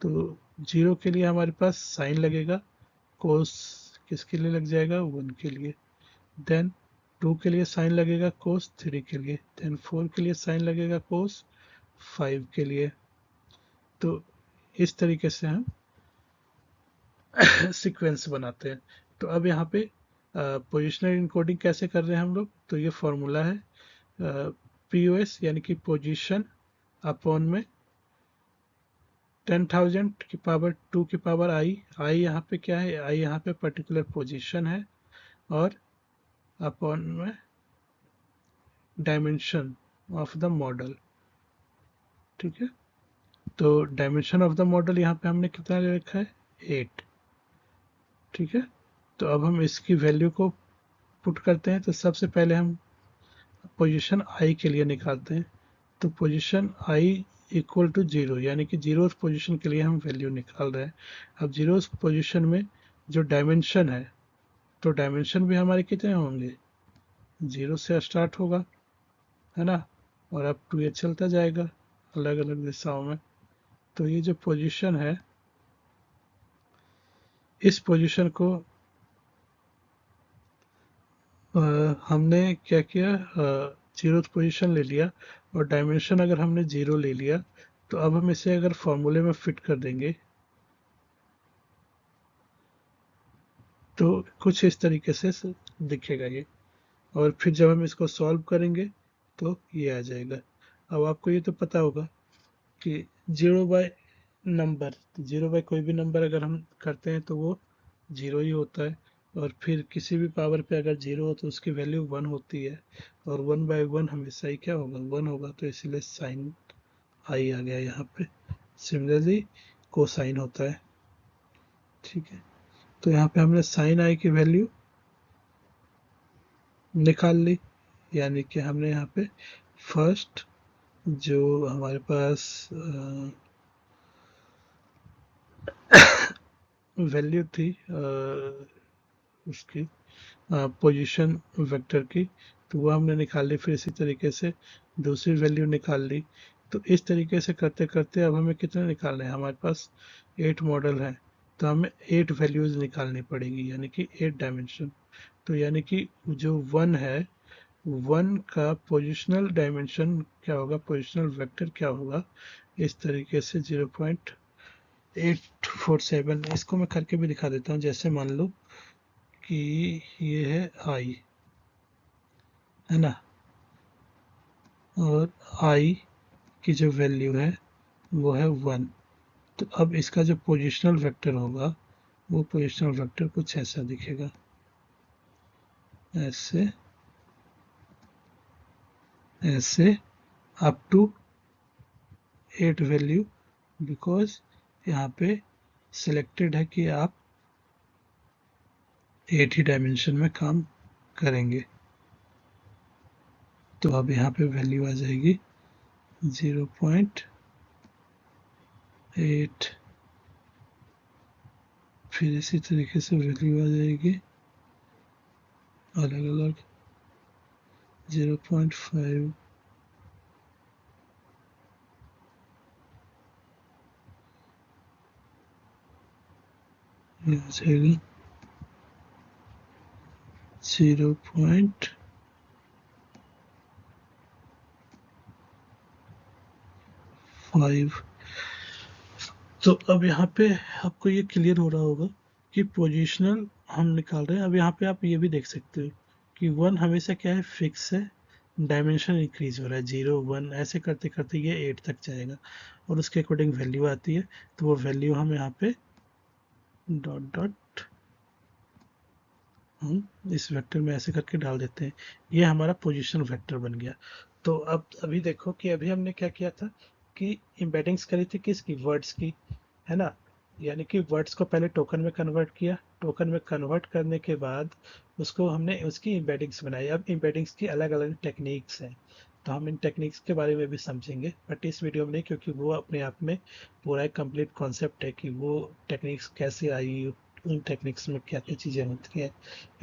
तो 0 के लिए हमारे पास साइन लगेगा, कोस किसके लिए लग जाएगा, 1 के लिए। देन 2 के लिए साइन लगेगा कोस 3 के लिए। देन 4 के लिए साइन लगेगा कोस 5 के लिए। तो इस तरीके से हम सीक्वेंस बनाते हैं। तो अब यहाँ पे पोजिशनल इनकोडिंग कैसे कर रहे हैं हम लोग, तो ये फॉर्मूला है पीओएस यानी कि पोजीशन अपॉन में 10,000 की पावर 2 की पावर आई। आई यहाँ पे क्या है, आई यहाँ पे पर्टिकुलर पोजीशन है, और अपॉन में डायमेंशन ऑफ द मॉडल। ठीक है, तो डायमेंशन ऑफ द मॉडल यहाँ पे हमने कितना ले रखा है, 8। ठीक है, तो अब हम इसकी वैल्यू को पुट करते हैं। तो सबसे पहले हम पोजीशन आई के लिए निकालते हैं। तो पोजीशन आई इक्वल टू 0, यानी कि 0 पोजीशन के लिए हम वैल्यू निकाल रहे हैं। अब 0 पोजीशन में जो डायमेंशन है, तो डायमेंशन भी हमारे कितने होंगे, 0 से स्टार्ट होगा, है ना, और अब टू ये चलता जाएगा अलग अलग दिशाओं में। तो ये जो पोजीशन है, इस पोजीशन को हमने क्या किया, 0 पोजीशन ले लिया, और डायमेंशन अगर हमने 0 ले लिया, तो अब हम इसे अगर फॉर्मूले में फिट कर देंगे तो कुछ इस तरीके से दिखेगा ये। और फिर जब हम इसको सॉल्व करेंगे तो ये आ जाएगा। अब आपको ये तो पता होगा कि 0 बाय नंबर, 0 बाय कोई भी नंबर अगर हम करते हैं तो वो 0 ही होता है, और फिर किसी भी पावर पे अगर 0 हो तो उसकी वैल्यू 1 होती है, और 1 बाय 1 हमेशा ही क्या होगा, 1 होगा। तो इसलिए साइन आई आ गया यहाँ पे। सिमिलरली कोसाइन होता है। ठीक है, तो यहाँ पे हमने साइन आई की वैल्यू निकाल ली, यानी कि हमने यहाँ पे फर्स्ट जो हमारे पास वैल्यू थी उसकी पोजीशन वेक्टर की, तो वो हमने निकाल ली। फिर इसी तरीके से दूसरी वैल्यू निकाल ली। तो इस तरीके से करते करते अब हमें कितने निकालने हैं, हमारे पास 8 मॉडल हैं, तो हमें 8 वैल्यूज निकालनी पड़ेगी, यानी कि 8 डायमेंशन। तो यानी कि जो 1 है, 1 का पोजिशनल डायमेंशन क्या होगा, पोजिशनल वेक्टर क्या होगा, इस तरीके से 0.847। इसको मैं करके भी दिखा देता हूँ। जैसे मान लो कि ये है आई, है ना, और आई की जो वैल्यू है वो है 1। तो अब इसका जो पोजिशनल वेक्टर होगा, वो पोजिशनल वेक्टर कुछ ऐसा दिखेगा, ऐसे ऐसे अप टू 8 वैल्यू, बिकॉज यहाँ पे सिलेक्टेड है कि आप 8 ही डायमेंशन में काम करेंगे। तो अब यहाँ पे वैल्यू आ जाएगी 0.8, फिर इसी तरीके से वैल्यू आ जाएगी अलग अलग 0.5, ये आ जाएगी 0.5। तो अब यहाँ पे आपको ये क्लियर हो रहा होगा कि पोजिशनल हम निकाल रहे हैं। अब यहाँ पे आप ये भी देख सकते हो कि 1 हमेशा क्या है, फिक्स है, डायमेंशन इंक्रीज हो रहा है, 0 1 ऐसे करते करते ये 8 तक जाएगा, और उसके अकॉर्डिंग वैल्यू आती है। तो वो वैल्यू हम यहाँ पे डॉट डॉट हम इस वेक्टर में ऐसे करके डाल देते हैं। ये हमारा पोजीशन वेक्टर बन गया। तो अब अभी देखो कि अभी हमने क्या किया था, कि एम्बेडिंग्स करी थी किसकी, वर्ड्स की, है ना। यानी कि वर्ड्स को पहले टोकन में कन्वर्ट किया, टोकन में कन्वर्ट करने के बाद उसको हमने उसकी एम्बेडिंग्स बनाई। अब एम्बेडिंग्स की अलग अलग टेक्निक्स हैं, तो हम इन टेक्निक्स के बारे में भी समझेंगे, बट इस वीडियो में नहीं, क्योंकि वो अपने आप में पूरा एक कंप्लीट कॉन्सेप्ट है कि वो टेक्निक्स कैसे आई, उन टेक्निक्स में क्या क्या चीज़ें होती हैं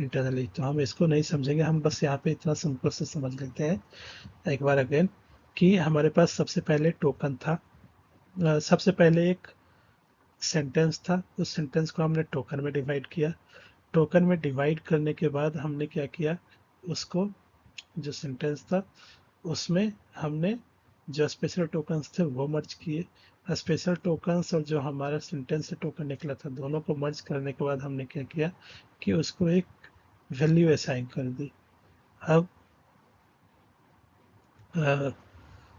इंटरनली, तो हम इसको नहीं समझेंगे। हम बस यहाँ पे इतना सिंपल से समझ लेते हैं एक बार अगेन, कि हमारे पास सबसे पहले टोकन था। सबसे पहले एक सेंटेंस था, उस सेंटेंस को हमने टोकन में डिवाइड किया। टोकन में डिवाइड करने के बाद हमने क्या किया, उसको, जो सेंटेंस था उसमें हमने जो स्पेशल टोकन्स थे वो मर्ज किए। स्पेशल टोकन्स और जो हमारा सेंटेंस से टोकन निकला था, दोनों को मर्ज करने के बाद हमने क्या किया कि उसको एक वैल्यू असाइन कर दी। अब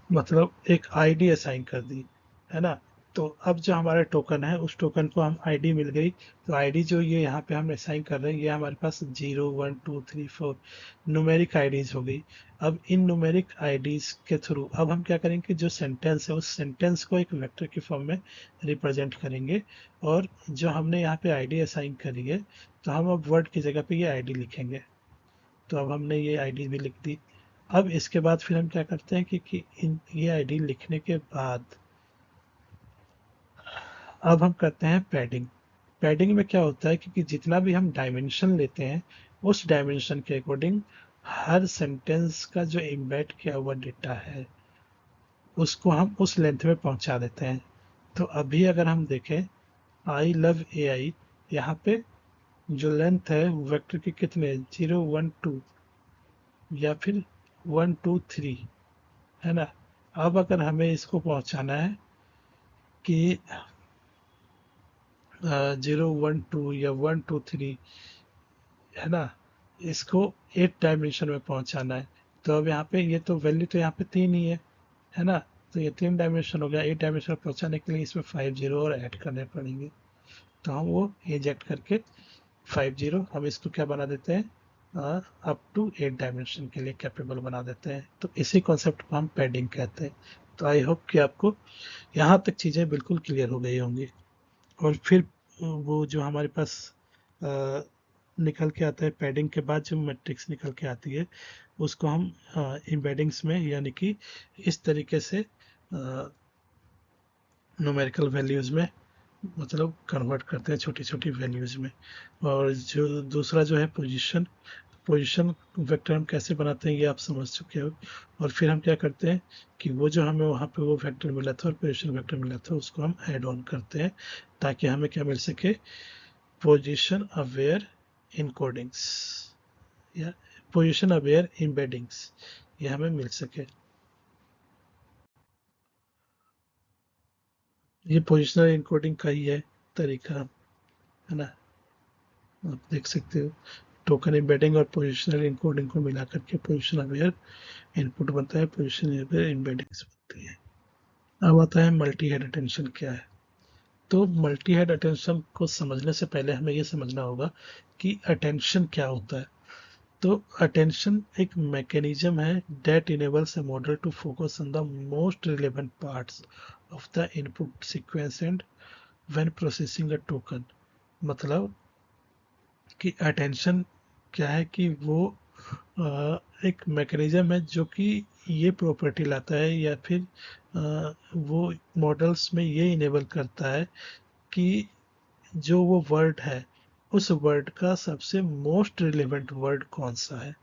मतलब एक आईडी असाइन कर दी, है ना। तो अब जो हमारा टोकन है, उस टोकन को हम आईडी मिल गई। तो आईडी जो ये यहाँ पे हम असाइन कर रहे हैं, ये हमारे पास 0 1 2 3 4 न्यूमेरिक आईडीज हो गई। अब इन न्यूमेरिक आईडीज के थ्रू अब हम क्या करेंगे, जो सेंटेंस है उस सेंटेंस को एक वेक्टर की फॉर्म में रिप्रेजेंट करेंगे। और जो हमने यहाँ पे आईडी असाइन करी है, तो हम अब वर्ड की जगह पे ये आईडी लिखेंगे। तो अब हमने ये आईडी भी लिख दी। अब इसके बाद फिर हम क्या करते हैं कि ये आईडी लिखने के बाद अब हम करते हैं पैडिंग। पैडिंग में क्या होता है कि जितना भी हम डायमेंशन लेते हैं, उस डायमेंशन के अकॉर्डिंग हर सेंटेंस का जो एम्बेड किया हुआ डेटा है उसको हम उस लेंथ में पहुंचा देते हैं। तो अभी अगर हम देखें आई लव ए आई, यहाँ पे जो लेंथ है वेक्टर की कितने, 0 1 2 या फिर 1 2 3, है ना। अब अगर हमें इसको पहुंचाना है कि 0 1 2 या 1 2 3, है ना, इसको 8 डायमेंशन में पहुंचाना है। तो अब यहाँ पे ये तो वैल्यू तो यहाँ पे 3 ही है ना। तो ये 3 डायमेंशन हो गया। 8 डायमेंशन में पहुंचाने के लिए इसमें 5 जीरो और ऐड करने पड़ेंगे। तो हम वो एजेक्ट करके 5 जीरो हम इसको क्या बना देते हैं, अप टू 8 डायमेंशन के लिए कैपेबल बना देते हैं। तो इसी कॉन्सेप्ट को हम पैडिंग कहते हैं। तो आई होप कि आपको यहाँ तक चीज़ें बिल्कुल क्लियर हो गई होंगी। और फिर वो जो हमारे पास अ, निकल के आता है, पैडिंग के बाद जो मैट्रिक्स निकल के आती है, उसको हम एम्बेडिंग्स में, यानी कि इस तरीके से न्यूमेरिकल वैल्यूज़ में मतलब कन्वर्ट करते हैं, छोटी छोटी वैल्यूज़ में। और जो दूसरा जो है पोजीशन, पोजीशन वेक्टर हम कैसे बनाते हैं ये आप समझ चुके हो। और फिर हम क्या करते हैं कि वो जो हमें वहाँ पे वो वेक्टर मिला था और पोजीशन वेक्टर मिला था, उसको हम ऐड ऑन करते हैं, ताकि हमें क्या मिल सके, पोजीशन अवेयर इनकोडिंग्स या पोजीशन अवेयर एम्बेडिंग्स, ये हमें मिल सके। ये पोजिशनल इनकोडिंग का ही है तरीका, है ना। आप देख सकते हो, टोकन एम्बेडिंग और पोजिशनल इनकोडिंग को मिला करके पोजिशन अवेयर इनपुट बनता है, पोजिशन अवेयर एम्बेडिंग्स बनती है। अब आता है मल्टी हेड अटेंशन क्या है। तो मल्टी हेड अटेंशन को समझने से पहले हमें ये समझना होगा कि अटेंशन क्या होता है। तो अटेंशन एक मैकेनिज्म है that enables a model to focus on the most relevant parts of the input sequence and when processing a token। मतलब कि अटेंशन क्या है कि वो एक मैकेनिज्म है जो कि ये प्रॉपर्टी लाता है, या फिर वो मॉडल्स में ये इनेबल करता है कि जो वो वर्ड है, उस वर्ड का सबसे मोस्ट रिलेवेंट वर्ड कौन सा है,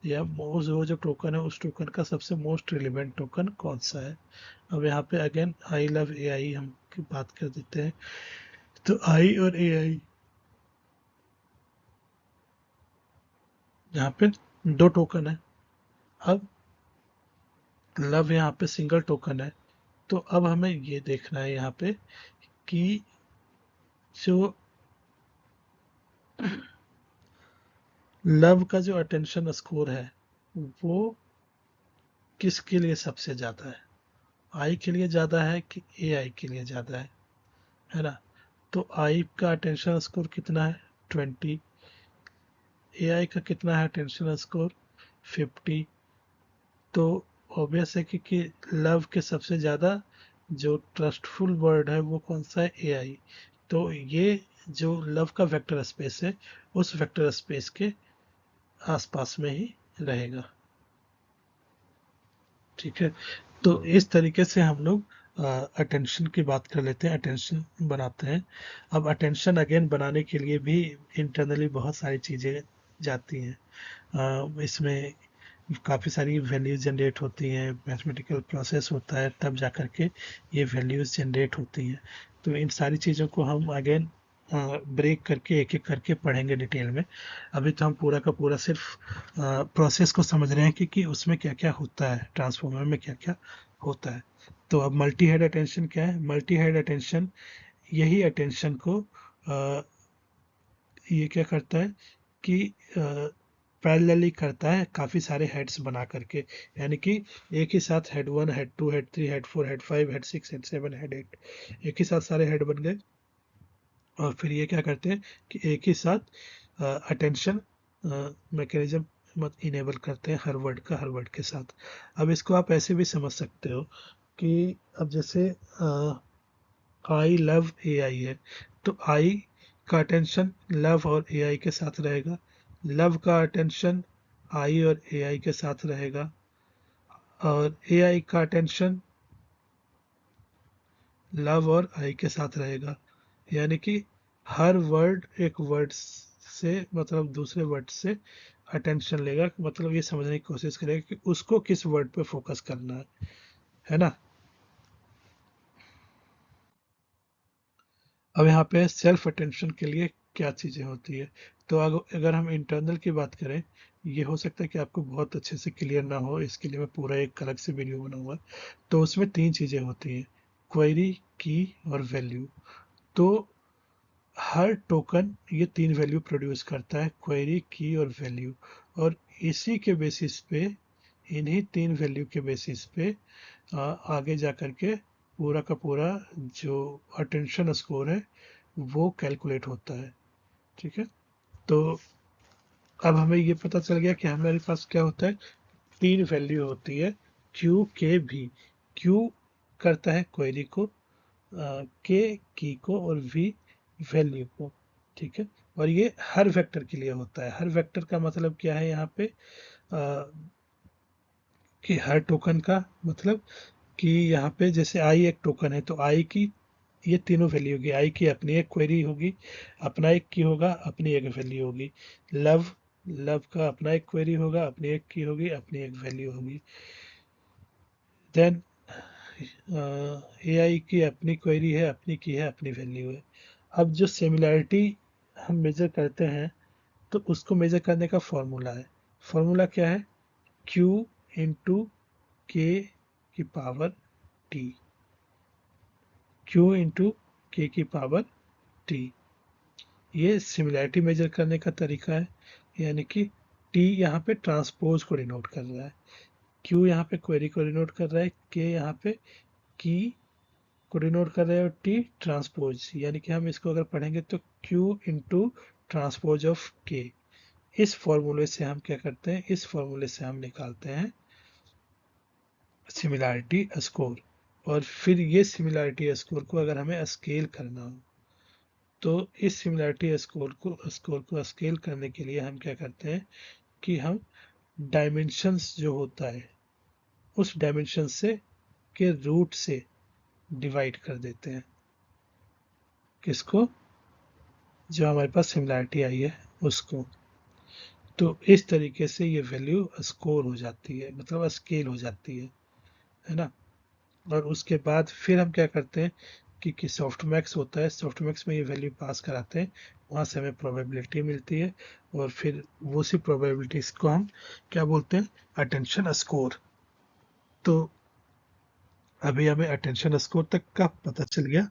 या वो जो टोकन है उस टोकन का सबसे मोस्ट रिलेवेंट टोकन कौन सा है। अब यहाँ पे अगेन आई लव ए आई हम की बात कर देते हैं। तो आई और ए आई यहाँ पे दो टोकन है। अब लव यहाँ पे सिंगल टोकन है। तो अब हमें ये देखना है यहाँ पे कि जो लव का जो अटेंशन स्कोर है वो किसके लिए सबसे ज्यादा है, आई के लिए ज्यादा है कि ए आई के लिए ज्यादा है ना। तो आई का अटेंशन स्कोर कितना है, 20। ए आई का कितना है अटेंशन स्कोर, 50। तो ऑब्वियस है कि लव के सबसे ज़्यादा जो ट्रस्टफुल वर्ड है वो कौन सा है, एआई। तो ये जो लव का वेक्टर स्पेस है उस वेक्टर स्पेस के आसपास में ही रहेगा। ठीक है, तो इस तरीके से हम लोग अटेंशन की बात कर लेते हैं, अटेंशन बनाते हैं। अब अटेंशन अगेन बनाने के लिए भी इंटरनली बहुत सारी चीज़ें जाती हैं। इसमें काफ़ी सारी वैल्यूज जनरेट होती हैं, मैथमेटिकल प्रोसेस होता है, तब जा कर के ये वैल्यूज जनरेट होती हैं। तो इन सारी चीज़ों को हम अगेन ब्रेक करके एक एक करके पढ़ेंगे डिटेल में। अभी तो हम पूरा का पूरा सिर्फ प्रोसेस को समझ रहे हैं कि उसमें क्या क्या होता है, ट्रांसफॉर्मर में क्या क्या होता है। तो अब मल्टी हेड अटेंशन क्या है? मल्टी हेड अटेंशन यही अटेंशन को ये क्या करता है कि पैरेलली करता है काफ़ी सारे हेड्स बना करके, यानी कि एक ही साथ head 1, head 2, head 3, head 4, head 5, head 6, head 7, head 8, एक ही साथ सारे हेड बन गए। और फिर ये क्या करते हैं कि एक ही साथ अटेंशन मैकेनिज्म मत इनेबल करते हैं हर वर्ड के साथ। अब इसको आप ऐसे भी समझ सकते हो कि अब जैसे आई लव ए आई है, तो आई का अटेंशन लव और ए आई के साथ रहेगा, लव का अटेंशन आई और ए आई के साथ रहेगा, और ए आई का अटेंशन लव और आई के साथ रहेगा। यानी कि हर वर्ड एक वर्ड से मतलब दूसरे वर्ड से अटेंशन लेगा, मतलब ये समझने की कोशिश करेगा कि उसको किस वर्ड पे फोकस करना है ना। अब यहाँ पे सेल्फ अटेंशन के लिए क्या चीज़ें होती है, तो अगर हम इंटरनल की बात करें, ये हो सकता है कि आपको बहुत अच्छे से क्लियर ना हो, इसके लिए मैं पूरा एक अलग से वीडियो बनाऊंगा। तो उसमें तीन चीज़ें होती हैं, क्वेरी, की और वैल्यू। तो हर टोकन ये तीन वैल्यू प्रोड्यूस करता है, क्वेरी, की और वैल्यू। और इसी के बेसिस पे, इन्हीं तीन वैल्यू के बेसिस पे आगे जा कर के पूरा का पूरा जो अटेंशन स्कोर है वो कैलकुलेट होता है। ठीक है, तो अब हमें ये पता चल गया कि हमारे पास क्या होता है, तीन वैल्यू होती है, क्यू, के, भी। क्यू करता है क्वेरी को, के की को, और वी वैल्यू को। ठीक है, और ये हर वेक्टर के लिए होता है। हर वेक्टर का मतलब क्या है यहाँ पे, कि हर टोकन का मतलब कि यहाँ पे जैसे आई एक टोकन है, तो आई की ये तीनों वैल्यू होगी, आई की अपनी एक क्वेरी होगी, अपना एक की होगा, अपनी एक वैल्यू होगी। लव, लव का अपना एक क्वेरी होगा, अपनी एक की होगी, अपनी एक वैल्यू होगी। देन ए आई की अपनी क्वेरी है, अपनी की है, अपनी वैल्यू है। अब जो सिमिलैरिटी हम मेजर करते हैं, तो उसको मेजर करने का फॉर्मूला है। फॉर्मूला क्या है, Q इंटू के की पावर टी। Q इंटू के की पावर टी, ये सिमिलैरिटी मेजर करने का तरीका है। यानी कि टी यहाँ पे ट्रांसपोज को डिनोट कर रहा है, क्यू यहाँ पे क्वेरी को डिनोट कर रहा है, के यहाँ पे की को डिनोट कर रहा है, और टी ट्रांसपोज, यानी कि हम इसको अगर पढ़ेंगे तो क्यू इंटू ट्रांसपोज ऑफ के। इस फॉर्मूले से हम क्या करते हैं, इस फॉर्मूले से हम निकालते हैं सिमिलैरिटी स्कोर। और फिर ये सिमिलैरिटी स्कोर को अगर हमें स्केल करना हो, तो इस सिमिलैरिटी स्कोर को स्केल करने के लिए हम क्या करते हैं कि हम डायमेंशंस जो होता है उस डायमेंशन से के रूट से डिवाइड कर देते हैं, किसको, जो हमारे पास सिमिलैरिटी आई है उसको। तो इस तरीके से ये वैल्यू स्कोर हो जाती है, मतलब स्केल हो जाती है ना। और उसके बाद फिर हम क्या करते हैं कि सॉफ्टमैक्स होता है, सॉफ्टमैक्स में ये वैल्यू पास कराते हैं, वहाँ से हमें प्रोबेबिलिटी मिलती है, और फिर वो सी प्रोबेबिलिटीज को हम क्या बोलते हैं, अटेंशन स्कोर। तो अभी हमें अटेंशन स्कोर तक का पता चल गया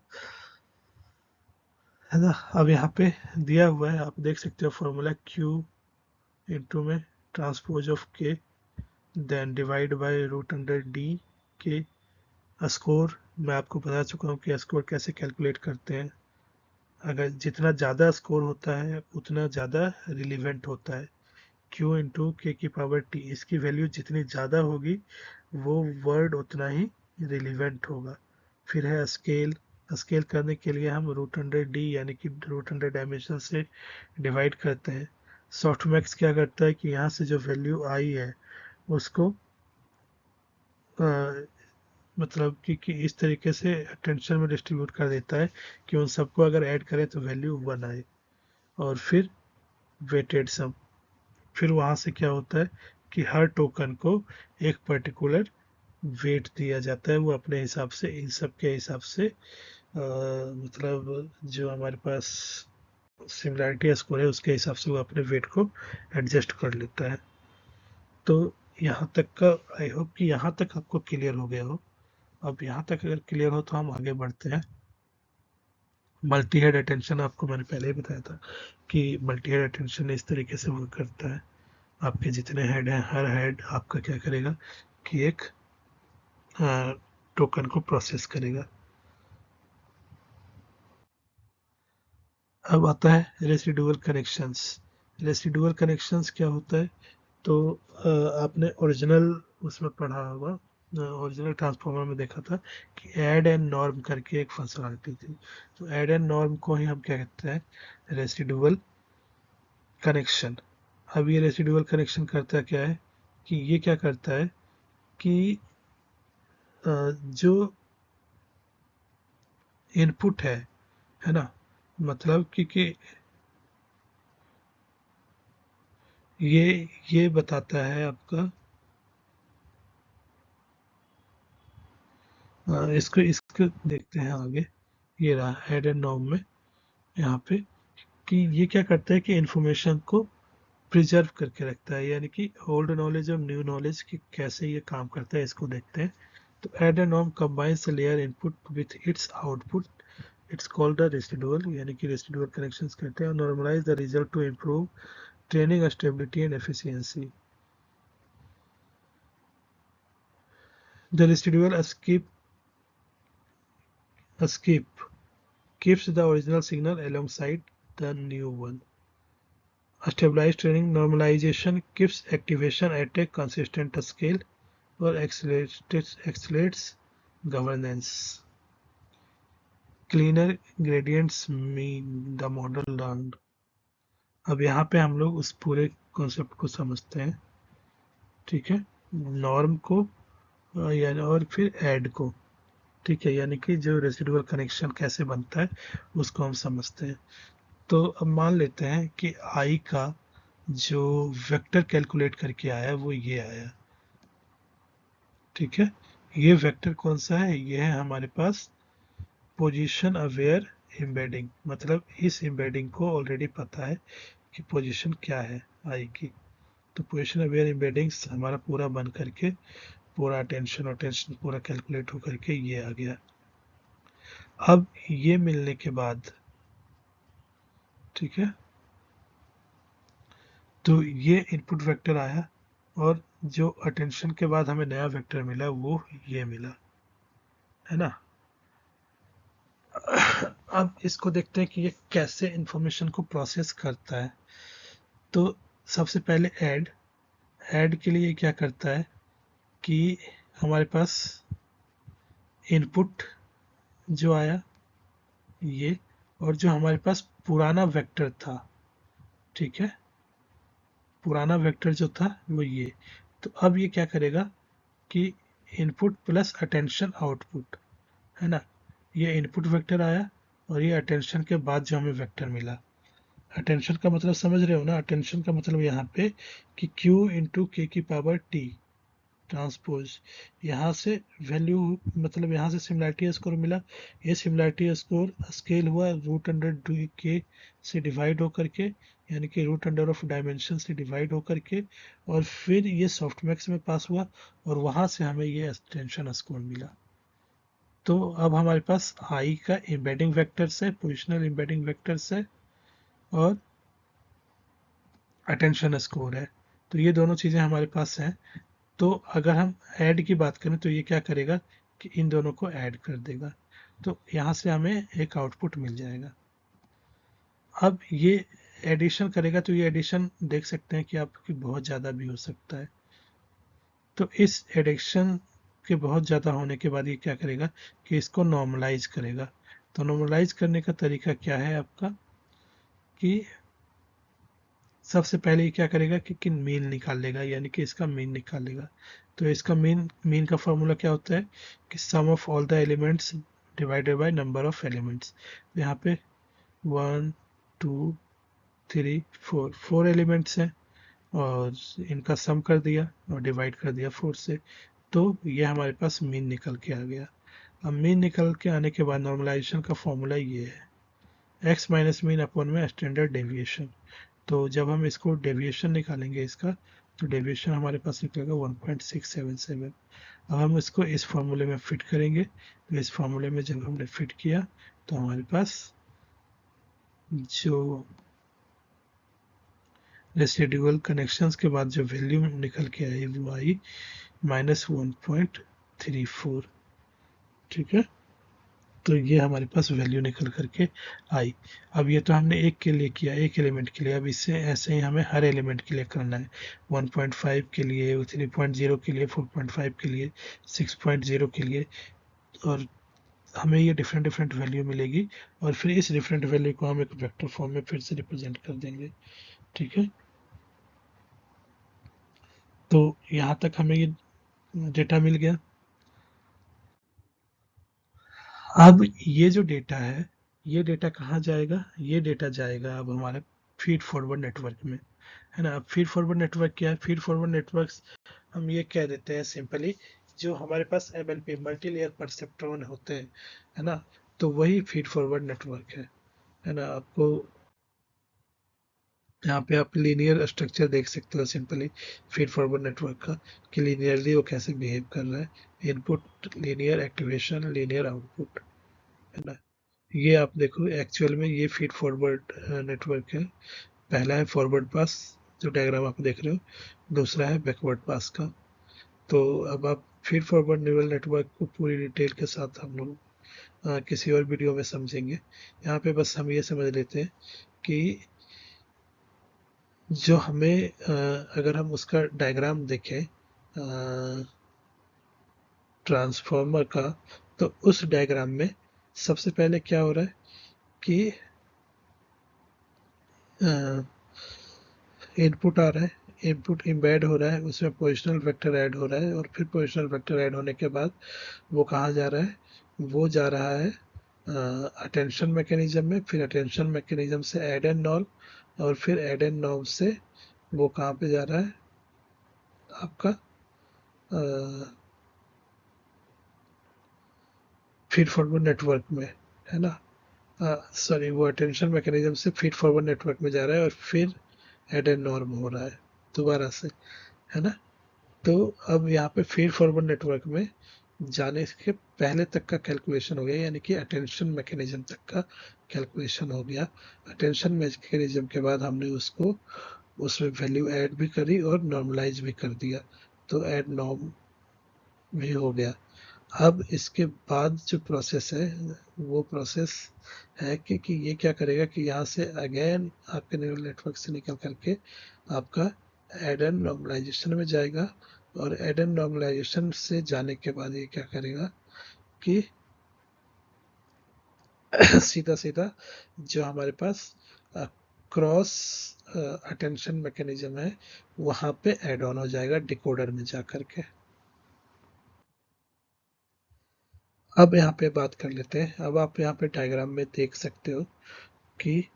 है ना। अब यहाँ पे दिया हुआ है, आप देख सकते हो फॉर्मूला, क्यू इंटू में transpose of K, then divide by root under D K score. मैं आपको बता चुका हूँ कि स्कोर कैसे कैलकुलेट करते हैं। अगर जितना ज़्यादा स्कोर होता है उतना ज़्यादा रिलीवेंट होता है, क्यू इंटू के की पावर टी, इसकी वैल्यू जितनी ज़्यादा होगी वो वर्ड उतना ही रिलीवेंट होगा। फिर है स्केल। स्केल करने के लिए हम रूट अंडर डी यानी कि रूट अंडर डायमेंशन से डिवाइड करते हैं। सॉफ्टमैक्स क्या करता है कि यहाँ से जो वैल्यू आई है उसको मतलब कि इस तरीके से टेंशन में डिस्ट्रीब्यूट कर देता है कि उन सबको अगर ऐड करें तो वैल्यू 1 आए। और फिर वेटेड सम, फिर वहाँ से क्या होता है कि हर टोकन को एक पर्टिकुलर वेट दिया जाता है, वो अपने हिसाब से इन सब के हिसाब से मतलब जो हमारे पास सिमिलैरिटी स्कोर है उसके हिसाब से वो अपने वेट को एडजस्ट कर लेता है। तो यहाँ तक का आई होप कि यहाँ तक आपको क्लियर हो गया हो। अब यहाँ तक अगर क्लियर हो तो हम आगे बढ़ते हैं। मल्टी हेड अटेंशन आपको मैंने पहले ही बताया था कि मल्टी हेड अटेंशन इस तरीके से वर्क करता है। आपके जितने हेड हैं हर हेड आपका क्या करेगा कि एक टोकन को प्रोसेस करेगा। अब आता है रेसिडुअल कनेक्शंस। रेसिडुअल कनेक्शंस क्या होता है? तो आपने ओरिजिनल उसमें पढ़ा होगा, ओरिजिनल ट्रांसफॉर्मर में देखा था कि ऐड एंड नॉर्म करके एक फंक्शनलिटी थी। तो ऐड एंड नॉर्म को ही हम क्या कहते हैं? Residual connection. अब ये रेसिडुअल कनेक्शन करता क्या है कि ये क्या करता है कि जो इनपुट है ना, मतलब कि ये बताता है आपका इसको इसको देखते हैं आगे। ये रहा एड एंड नॉर्म में यहाँ पे कि ये क्या करता है कि इंफॉर्मेशन को प्रिजर्व करके रखता है, यानी कि ओल्ड नॉलेज और न्यू नॉलेज की कैसे ये काम करता है इसको देखते हैं। तो add and norm combines layer input with its output, it's called the residual, यानी कि रेसिडुअल कनेक्शंस कहते हैं। और normalize the result to improve training stability and efficiency. The residual skip keeps the original signal alongside the new one. A stabilized training normalization keeps activation at a consistent scale or accelerates governance. Cleaner gradients mean the model learned. अब यहाँ पे हम लोग उस पूरे concept को समझते हैं, ठीक है। नॉर्म को यानी और फिर ऐड को, ठीक है, यानी कि जो रेसिडुअल कनेक्शन कैसे बनता है उसको हम समझते हैं। तो अब मान लेते हैं कि आई का जो वेक्टर कैलकुलेट करके आया वो ये आया, ठीक है। ये वेक्टर कौन सा है? ये है हमारे पास पोजीशन अवेयर एम्बेडिंग, मतलब इस एम्बेडिंग को ऑलरेडी पता है कि पोजीशन क्या है आई की। तो पोजीशन अवेयर एम्बेडिंग्स हमारा पूरा बन करके पूरा टेंशन और टेंशन पूरा कैलकुलेट होकर के ये आ गया। अब ये मिलने के बाद, ठीक है, तो ये इनपुट वेक्टर आया और जो अटेंशन के बाद हमें नया वेक्टर मिला वो ये मिला, है ना। अब इसको देखते हैं कि ये कैसे इंफॉर्मेशन को प्रोसेस करता है। तो सबसे पहले ऐड के लिए क्या करता है कि हमारे पास इनपुट जो आया ये, और जो हमारे पास पुराना वेक्टर था, ठीक है, पुराना वेक्टर जो था वो ये। तो अब ये क्या करेगा कि इनपुट प्लस अटेंशन आउटपुट, है ना, ये इनपुट वेक्टर आया और ये अटेंशन के बाद जो हमें वेक्टर मिला। अटेंशन का मतलब समझ रहे हो ना? अटेंशन का मतलब यहाँ पे कि Q इंटू के की पावर टी ट्रांसपोज, यहाँ से वैल्यू मतलब यहाँ से सिमिलैरिटी स्कोर मिला। ये सिमिलैरिटी स्कोर स्केल हुआ रूट अंडर डी के से डिवाइड होकर के, यानी कि रूट अंडर ऑफ डायमेंशन से डिवाइड होकर के, और फिर ये सॉफ्टमैक्स में पास हुआ और वहाँ से हमें ये टेंशन स्कोर मिला। तो अब हमारे पास आई का एम्बेडिंग वेक्टर्स है, पोजिशनल एम्बेडिंग वेक्टर्स है और अटेंशन स्कोर है। तो ये दोनों चीज़ें हमारे पास हैं। तो अगर हम ऐड की बात करें तो ये क्या करेगा कि इन दोनों को ऐड कर देगा, तो यहाँ से हमें एक आउटपुट मिल जाएगा। अब ये एडिशन करेगा तो ये एडिशन देख सकते हैं कि आपकी बहुत ज़्यादा भी हो सकता है। तो इस एडिशन के बहुत ज़्यादा होने के बाद ये क्या करेगा कि इसको नॉर्मलाइज करेगा। तो नॉर्मलाइज करने का तरीका क्या है आपका कि सबसे पहले ये क्या करेगा कि मीन निकाल लेगा, यानी कि इसका मीन निकाल लेगा। तो इसका मीन मीन का फॉर्मूला क्या होता है कि sum of all the elements divided by number of elements. यहाँ पे 1 2 3 4 4 एलिमेंट्स हैं और इनका सम कर दिया और डिवाइड कर दिया 4 से, तो ये हमारे पास मीन निकल के आ गया। अब मीन निकल के आने के बाद नॉर्मलाइजेशन का फॉर्मूला ये है एक्स माइनस मीन अपॉन में स्टैंडर्ड डेविएशन। तो जब हम इसको डेविएशन निकालेंगे इसका, तो डेविएशन हमारे पास निकलेगा 1.677। अब हम इसको इस फॉर्मूले में फिट करेंगे। तो इस फॉर्मूले में जब हमने फिट किया तो हमारे पास जो रेसिडुअल कनेक्शंस के बाद जो वैल्यू निकल के आई वो आई -1.34। ठीक है, तो ये हमारे पास वैल्यू निकल करके आई। अब ये तो हमने एक के लिए किया, एक एलिमेंट के लिए। अब इससे ऐसे ही हमें हर एलिमेंट के लिए करना है। 1.5 के लिए, 3.0 के लिए, 4.5 के लिए, 6.0 के लिए, और हमें ये डिफरेंट डिफरेंट वैल्यू मिलेगी और फिर इस डिफरेंट वैल्यू को हम एक वेक्टर फॉर्म में फिर से रिप्रेजेंट कर देंगे। ठीक है, तो यहाँ तक हमें ये डेटा मिल गया। अब ये जो डेटा है, ये डेटा कहाँ जाएगा? ये डेटा जाएगा अब हमारे फीड फॉरवर्ड नेटवर्क में, है ना। अब फीड फॉरवर्ड नेटवर्क क्या है? फीड फॉरवर्ड नेटवर्क हम ये कह देते हैं सिंपली, जो हमारे पास MLP मल्टी लेयर परसेप्ट्रॉन होते हैं, है ना, तो वही फीड फॉरवर्ड नेटवर्क है ना। आपको यहाँ पे आप लीनियर स्ट्रक्चर देख सकते हो सिंपली फीड फॉरवर्ड नेटवर्क का, कि लीनियरली वो कैसे बिहेव कर रहा है। Input linear, activation linear, output, है ना। ये आप देखो एक्चुअल में ये फीड फॉरवर्ड नेटवर्क है। पहला है फॉरवर्ड पास, जो डायग्राम आप देख रहे हो। दूसरा है बैकवर्ड पास का। तो अब आप फीड फॉरवर्ड न्यूरल नेटवर्क को पूरी डिटेल के साथ हम लोग किसी और वीडियो में समझेंगे। यहाँ पे बस हम ये समझ लेते हैं कि जो हमें अगर हम उसका डायग्राम देखें ट्रांसफॉर्मर का, तो उस डायग्राम में सबसे पहले क्या हो रहा है कि इनपुट आ रहा है, इनपुट इम्बेड हो रहा है, उसमें पोजिशनल वेक्टर ऐड हो रहा है, और फिर पोजिशनल वेक्टर ऐड होने के बाद वो कहाँ जा रहा है? वो जा रहा है अटेंशन मैकेनिज्म में, फिर अटेंशन मैकेनिज्म से ऐड एंड नॉर्म, और फिर ऐड एंड नॉर्म से वो कहाँ पे जा रहा है आपका फीड फॉरवर्ड नेटवर्क में, है ना। सॉरी, वो अटेंशन मैकेनिज्म से फीड फॉरवर्ड नेटवर्क में जा रहा है और फिर ऐड एंड नॉर्म हो रहा है दोबारा से, है ना। तो अब यहाँ पे फीड फॉरवर्ड नेटवर्क में जाने के पहले तक का कैलकुलेशन हो गया, यानी कि अटेंशन मैकेनिज्म तक का कैलकुलेशन हो गया। अटेंशन मैकेनिज्म के बाद हमने उसको उसमें वैल्यू ऐड भी करी और नॉर्मलाइज भी कर दिया, तो ऐड नॉर्म भी हो गया। अब इसके बाद जो प्रोसेस है वो प्रोसेस है कि ये क्या करेगा कि यहाँ से अगेन आपके न्यूरल नेटवर्क से निकल करके आपका एड एंड नॉर्मलाइजेशन में जाएगा, और एड एंड नॉर्मलाइजेशन से जाने के बाद ये क्या करेगा कि सीधा सीधा जो हमारे पास क्रॉस अटेंशन मैकेनिज्म है वहाँ पे एड ऑन हो जाएगा डिकोडर में जा करके। अब यहाँ पे बात कर लेते हैं। अब आप यहाँ पे डायग्राम में देख सकते हो कि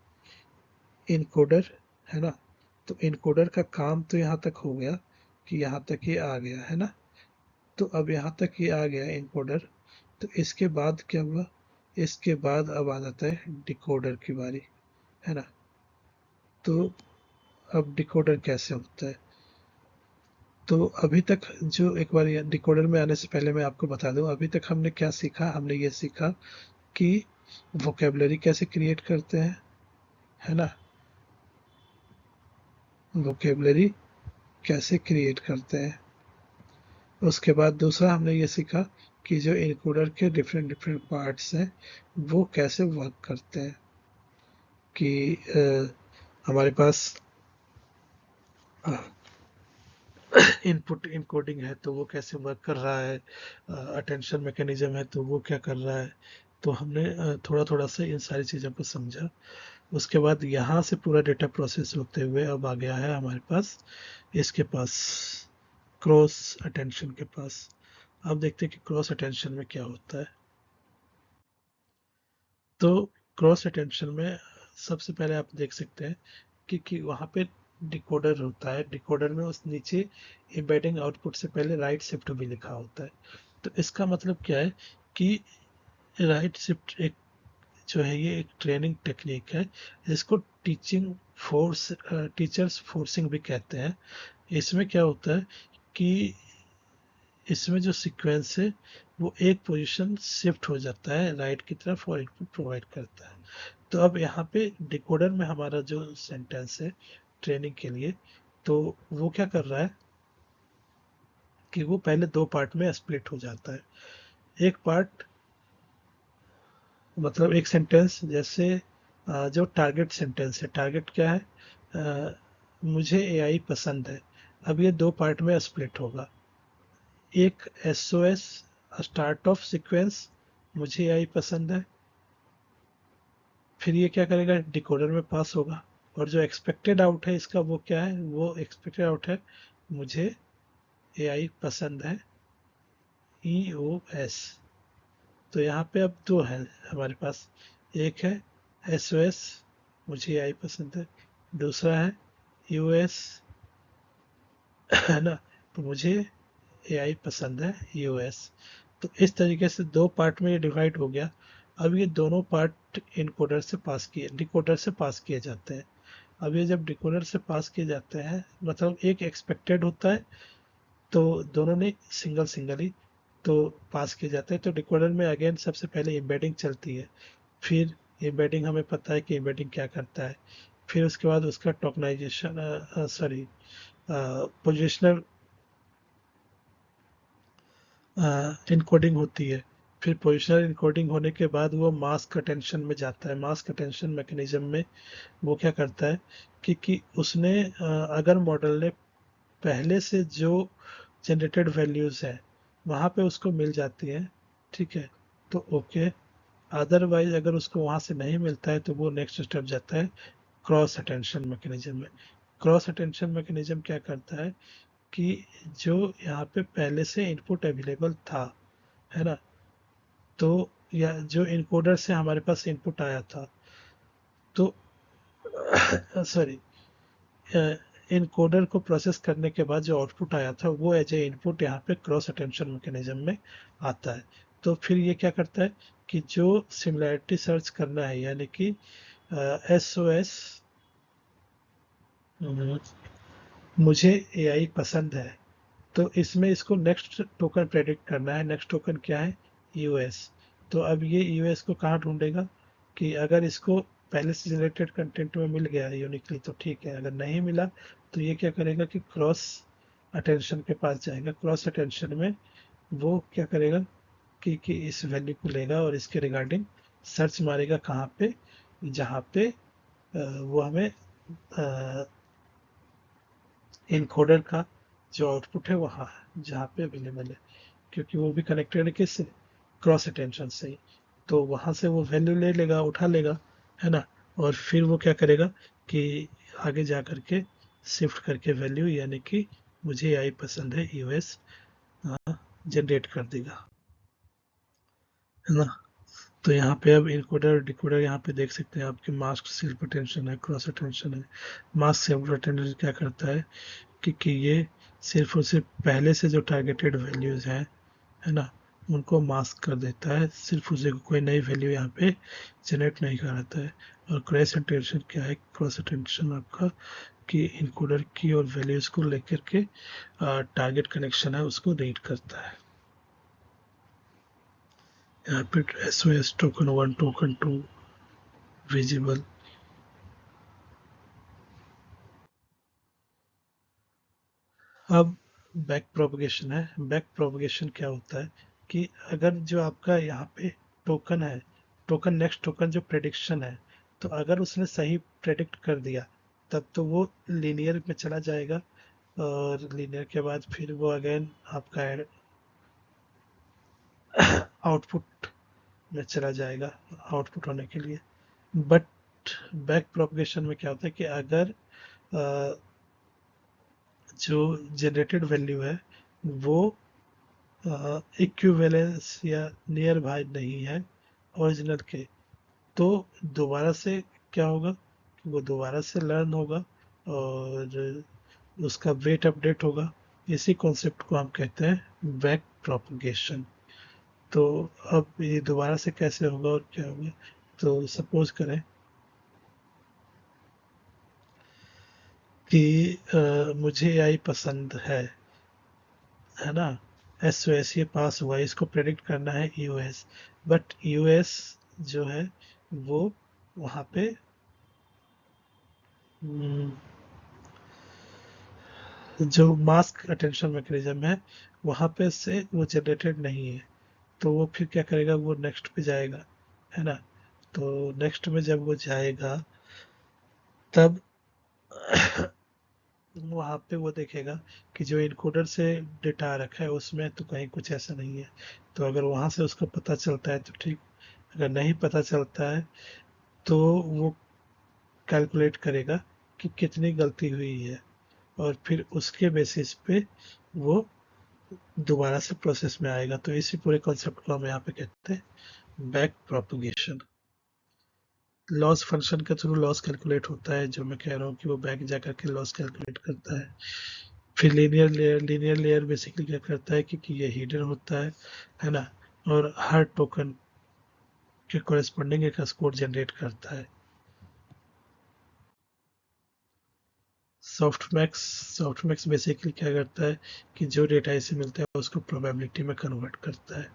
इनकोडर, है ना। तो इनकोडर का काम तो यहाँ तक हो गया कि यहाँ तक ये आ गया, है ना। तो अब यहाँ तक ये आ गया इनकोडर। तो इसके बाद क्या हुआ? इसके बाद अब आ जाता है डिकोडर की बारी, है ना। तो अब डिकोडर कैसे होता है? तो अभी तक जो, एक बार डिकोडर में आने से पहले मैं आपको बता दूं, अभी तक हमने क्या सीखा? हमने ये सीखा कि वोकेबलरी कैसे क्रिएट करते हैं, है ना। वोकेबलरी कैसे क्रिएट करते हैं। उसके बाद दूसरा हमने ये सीखा कि जो इनकोडर के डिफरेंट डिफरेंट पार्ट्स हैं वो कैसे वर्क करते हैं, कि हमारे पास इनपुट इनकोडिंग है तो वो कैसे वर्क कर रहा है, अटेंशन मैकेनिज्म है तो वो क्या कर रहा है। तो हमने थोड़ा थोड़ा सा इन सारी चीज़ों को समझा। उसके बाद यहाँ से पूरा डेटा प्रोसेस होते हुए अब आ गया है हमारे पास, इसके पास, क्रॉस अटेंशन के पास। अब देखते हैं कि क्रॉस अटेंशन में क्या होता है। तो क्रॉस अटेंशन में सबसे पहले आप देख सकते हैं कि वहाँ पे डिकोडर होता है। डिकोडर में उस नीचे एम्बेडिंग आउटपुट से पहले राइट शिफ्ट भी लिखा होता है। तो इसका मतलब क्या है कि राइट शिफ्ट एक जो है ये एक ट्रेनिंग टेक्निक है, जिसको टीचिंग फोर्स टीचर्स फोर्सिंग भी कहते हैं। इसमें क्या होता है कि इसमें जो सीक्वेंस है वो एक पोजीशन शिफ्ट हो जाता है राइट की तरफ और इनपुट प्रोवाइड करता है। तो अब यहाँ पे डिकोडर में हमारा जो सेंटेंस है ट्रेनिंग के लिए, तो वो क्या कर रहा है कि वो पहले दो पार्ट में स्प्लिट हो जाता है। एक पार्ट मतलब एक सेंटेंस जैसे जो टारगेट सेंटेंस है, टारगेट क्या है, मुझे एआई पसंद है। अब ये दो पार्ट में स्प्लिट होगा। एक एसओएस स्टार्ट ऑफ सीक्वेंस, मुझे एआई पसंद है, फिर ये क्या करेगा डिकोडर में पास होगा। और जो एक्सपेक्टेड आउट है इसका वो क्या है, वो एक्सपेक्टेड आउट है मुझे एआई पसंद है, ई ओ एस। तो यहाँ पे अब दो है हमारे पास, एक है एस ओ एस, मुझे एआई पसंद है, दूसरा है यू एस, है ना, तो मुझे एआई पसंद है यूएस। तो इस तरीके से दो पार्ट में ये डिवाइड हो गया। अब ये दोनों पार्ट इनकोडर से पास किए डिकोडर से पास किए जाते हैं। अब ये जब डिकोडर से पास किए जाते हैं मतलब एक एक्सपेक्टेड होता है, तो दोनों ने सिंगल सिंगल ही तो पास किए जाते हैं। तो डिकोडर में अगेन सबसे पहले एम्बेडिंग चलती है। फिर एम्बेडिंग हमें पता है कि एम्बेडिंग क्या करता है। फिर उसके बाद उसका टोकनाइजेशन, सॉरी, पोजिशनल इनकोडिंग होती है। फिर पोजिशनल इनकोडिंग होने के बाद वो मास्क अटेंशन में जाता है। मास्क अटेंशन मैकेनिज्म में वो क्या करता है कि उसने अगर मॉडल ने पहले से जो जनरेटेड वैल्यूज है वहाँ पे उसको मिल जाती है, ठीक है, तो ओके। अदरवाइज अगर उसको वहाँ से नहीं मिलता है तो वो नेक्स्ट स्टेप जाता है क्रॉस अटेंशन मैकेनिज्म में। क्रॉस अटेंशन मैकेनिज्म क्या करता है कि जो यहाँ पे पहले से इनपुट अवेलेबल था, है ना, तो या जो इनकोडर से हमारे पास इनपुट आया था, तो सॉरी, इनकोडर को प्रोसेस करने के बाद जो आउटपुट आया था वो एज ए इनपुट यहाँ पे क्रॉस अटेंशन मैकेनिज्म में आता है। तो फिर ये क्या करता है कि जो सिमिलैरिटी सर्च करना है यानी कि एस ओ एस, मुझे एआई पसंद है, तो इसमें इसको नेक्स्ट टोकन प्रेडिक्ट करना है। नेक्स्ट टोकन क्या है, यूएस। तो अब ये यूएस को कहाँ ढूंढेगा कि अगर इसको पहले से जनरेटेड कंटेंट में मिल गया यूनिकली तो ठीक है, अगर नहीं मिला तो ये क्या करेगा कि क्रॉस अटेंशन के पास जाएगा। क्रॉस अटेंशन में वो क्या करेगा कि इस वैल्यू को लेगा और इसके रिगार्डिंग सर्च मारेगा कहाँ पे, जहाँ पे वो हमें इनकोडर का जो आउटपुट है वहाँ जहाँ पे अवेलेबल है, क्योंकि वो भी कनेक्टेड है किससे, क्रॉस अटेंशन से ही। तो वहाँ से वो वैल्यू ले लेगा, उठा लेगा, है ना, और फिर वो क्या करेगा कि आगे जा करके शिफ्ट करके वैल्यू यानी कि मुझे आई पसंद है यूएस जनरेट कर देगा, है ना। तो यहाँ पे अब इनकोडर डिकोडर यहाँ पे देख सकते हैं आपके मास्क सेल्फ अटेंशन है, क्रॉस अटेंशन है। मास्क सेल्फ अटेंशन क्या करता है कि ये सिर्फ और सिर्फ पहले से जो टारगेटेड वैल्यूज हैं, है ना, उनको मास्क कर देता है, सिर्फ उसे कोई नई वैल्यू यहाँ पे जनरेट नहीं कराता है। और क्रॉस अटेंशन क्या है, क्रॉस अटेंशन आपका कि इनकोडर की और वैल्यूज को लेकर के टारगेट कनेक्शन है उसको रीड करता है। यहाँ पे S O S token one token two visible. अब बैक प्रोपगेशन है। बैक प्रोपगेशन क्या होता है कि अगर जो आपका यहाँ पे टोकन है, टोकन नेक्स्ट टोकन जो प्रेडिक्शन है, तो अगर उसने सही प्रेडिक्ट कर दिया तब तो वो लीनियर में चला जाएगा, और लीनियर के बाद फिर वो अगेन आपका आउटपुट में चला जाएगा आउटपुट होने के लिए। बट बैक प्रोपगेशन में क्या होता है कि अगर जो जनरेटेड वैल्यू है वो इक्विवेलेंस या नियर बाय नहीं है ओरिजिनल के, तो दोबारा से क्या होगा कि वो दोबारा से लर्न होगा और उसका वेट अपडेट होगा। इसी कॉन्सेप्ट को हम कहते हैं बैक प्रोपगेशन। तो अब ये दोबारा से कैसे होगा और क्या होगा, तो सपोज करें कि मुझे एआई पसंद है ना, एस ओ एस ये पास हुआ, इसको प्रेडिक्ट करना है यूएस। बट यूएस जो है वो वहाँ पे हम्म, जो मास्क अटेंशन मैकेनिज्म है वहाँ पे से वो जनरेटेड नहीं है। तो वो फिर क्या करेगा, वो नेक्स्ट पे जाएगा, है ना। तो नेक्स्ट में जब वो जाएगा तब वहाँ पे वो देखेगा कि जो इनकोडर से डेटा आ रखा है उसमें तो कहीं कुछ ऐसा नहीं है। तो अगर वहाँ से उसको पता चलता है तो ठीक, अगर नहीं पता चलता है तो वो कैलकुलेट करेगा कि कितनी गलती हुई है, और फिर उसके बेसिस पे वो दोबारा से प्रोसेस में आएगा। तो इसी पूरे कॉन्सेप्ट को हम यहाँ पे कहते हैं बैक प्रोपगेशन। लॉस फंक्शन के थ्रू लॉस कैलकुलेट होता है, जो मैं कह रहा हूँ कि वो बैक जाकर के लॉस कैलकुलेट करता है। फिर लीनियर लेयर बेसिकली क्या करता है कि ये हिडन होता है ना, और हर टोकन के कोरेस्पॉन्डिंग एक स्कोर जनरेट करता है। सॉफ्टमैक्स बेसिकली क्या करता है कि जो डेटा इसे मिलता है उसको प्रोबेबिलिटी में कन्वर्ट करता है।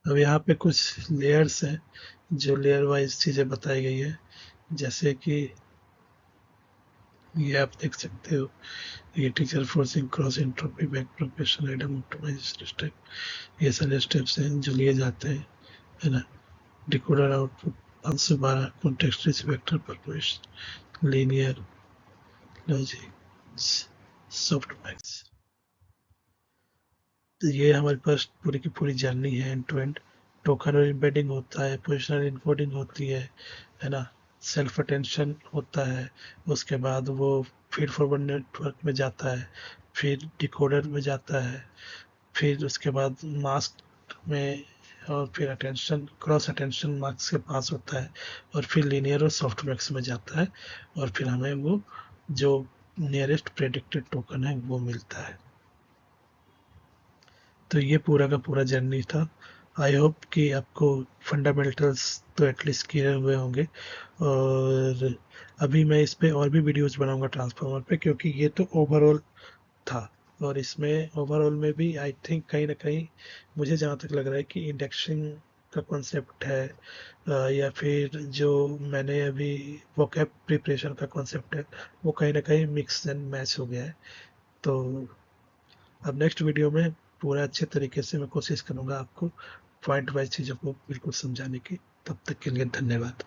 अब यहाँ पे कुछ लेयर्स हैं जो लेयर वाइज चीज़ें बताई गई है, जैसे कि ये आप देख सकते हो, ये teacher forcing cross entropy back propagation Adam optimization step, ये सारे स्टेप्स हैं जो लिए जाते हैं, है ना। Decoder output 512 context switch vector propagation linear logic softmax. तो ये हमारे पास पूरी की पूरी जर्नी है एंड टू एंड। टोकन और एम्बेडिंग होता है, पोजिशनल इनकोडिंग होती है ना, सेल्फ अटेंशन होता है, उसके बाद वो फीड फॉरवर्ड नेटवर्क में जाता है, फिर डिकोडर में जाता है, फिर उसके बाद मास्क में, और फिर अटेंशन क्रॉस अटेंशन मार्क्स के पास होता है, और फिर लीनियर और सॉफ्टमैक्स में जाता है, और फिर हमें वो जो नियरेस्ट प्रेडिक्टेड टोकन है वो मिलता है। तो ये पूरा का पूरा जर्नी था। आई होप कि आपको फंडामेंटल्स तो एटलीस्ट क्लियर हुए होंगे। और अभी मैं इस पे और भी वीडियोस बनाऊंगा ट्रांसफार्मर पे, क्योंकि ये तो ओवरऑल था। और इसमें ओवरऑल में भी आई थिंक कहीं ना कहीं मुझे जहाँ तक लग रहा है कि इंडेक्सिंग का कॉन्सेप्ट है, या फिर जो मैंने अभी वोकैब प्रिपरेशन का कॉन्सेप्ट है, वो कहीं ना कहीं मिक्स एंड मैच हो गया है। तो अब नेक्स्ट वीडियो में पूरा अच्छे तरीके से मैं कोशिश करूंगा आपको पॉइंट वाइज चीज़ों को बिल्कुल समझाने की। तब तक के लिए धन्यवाद।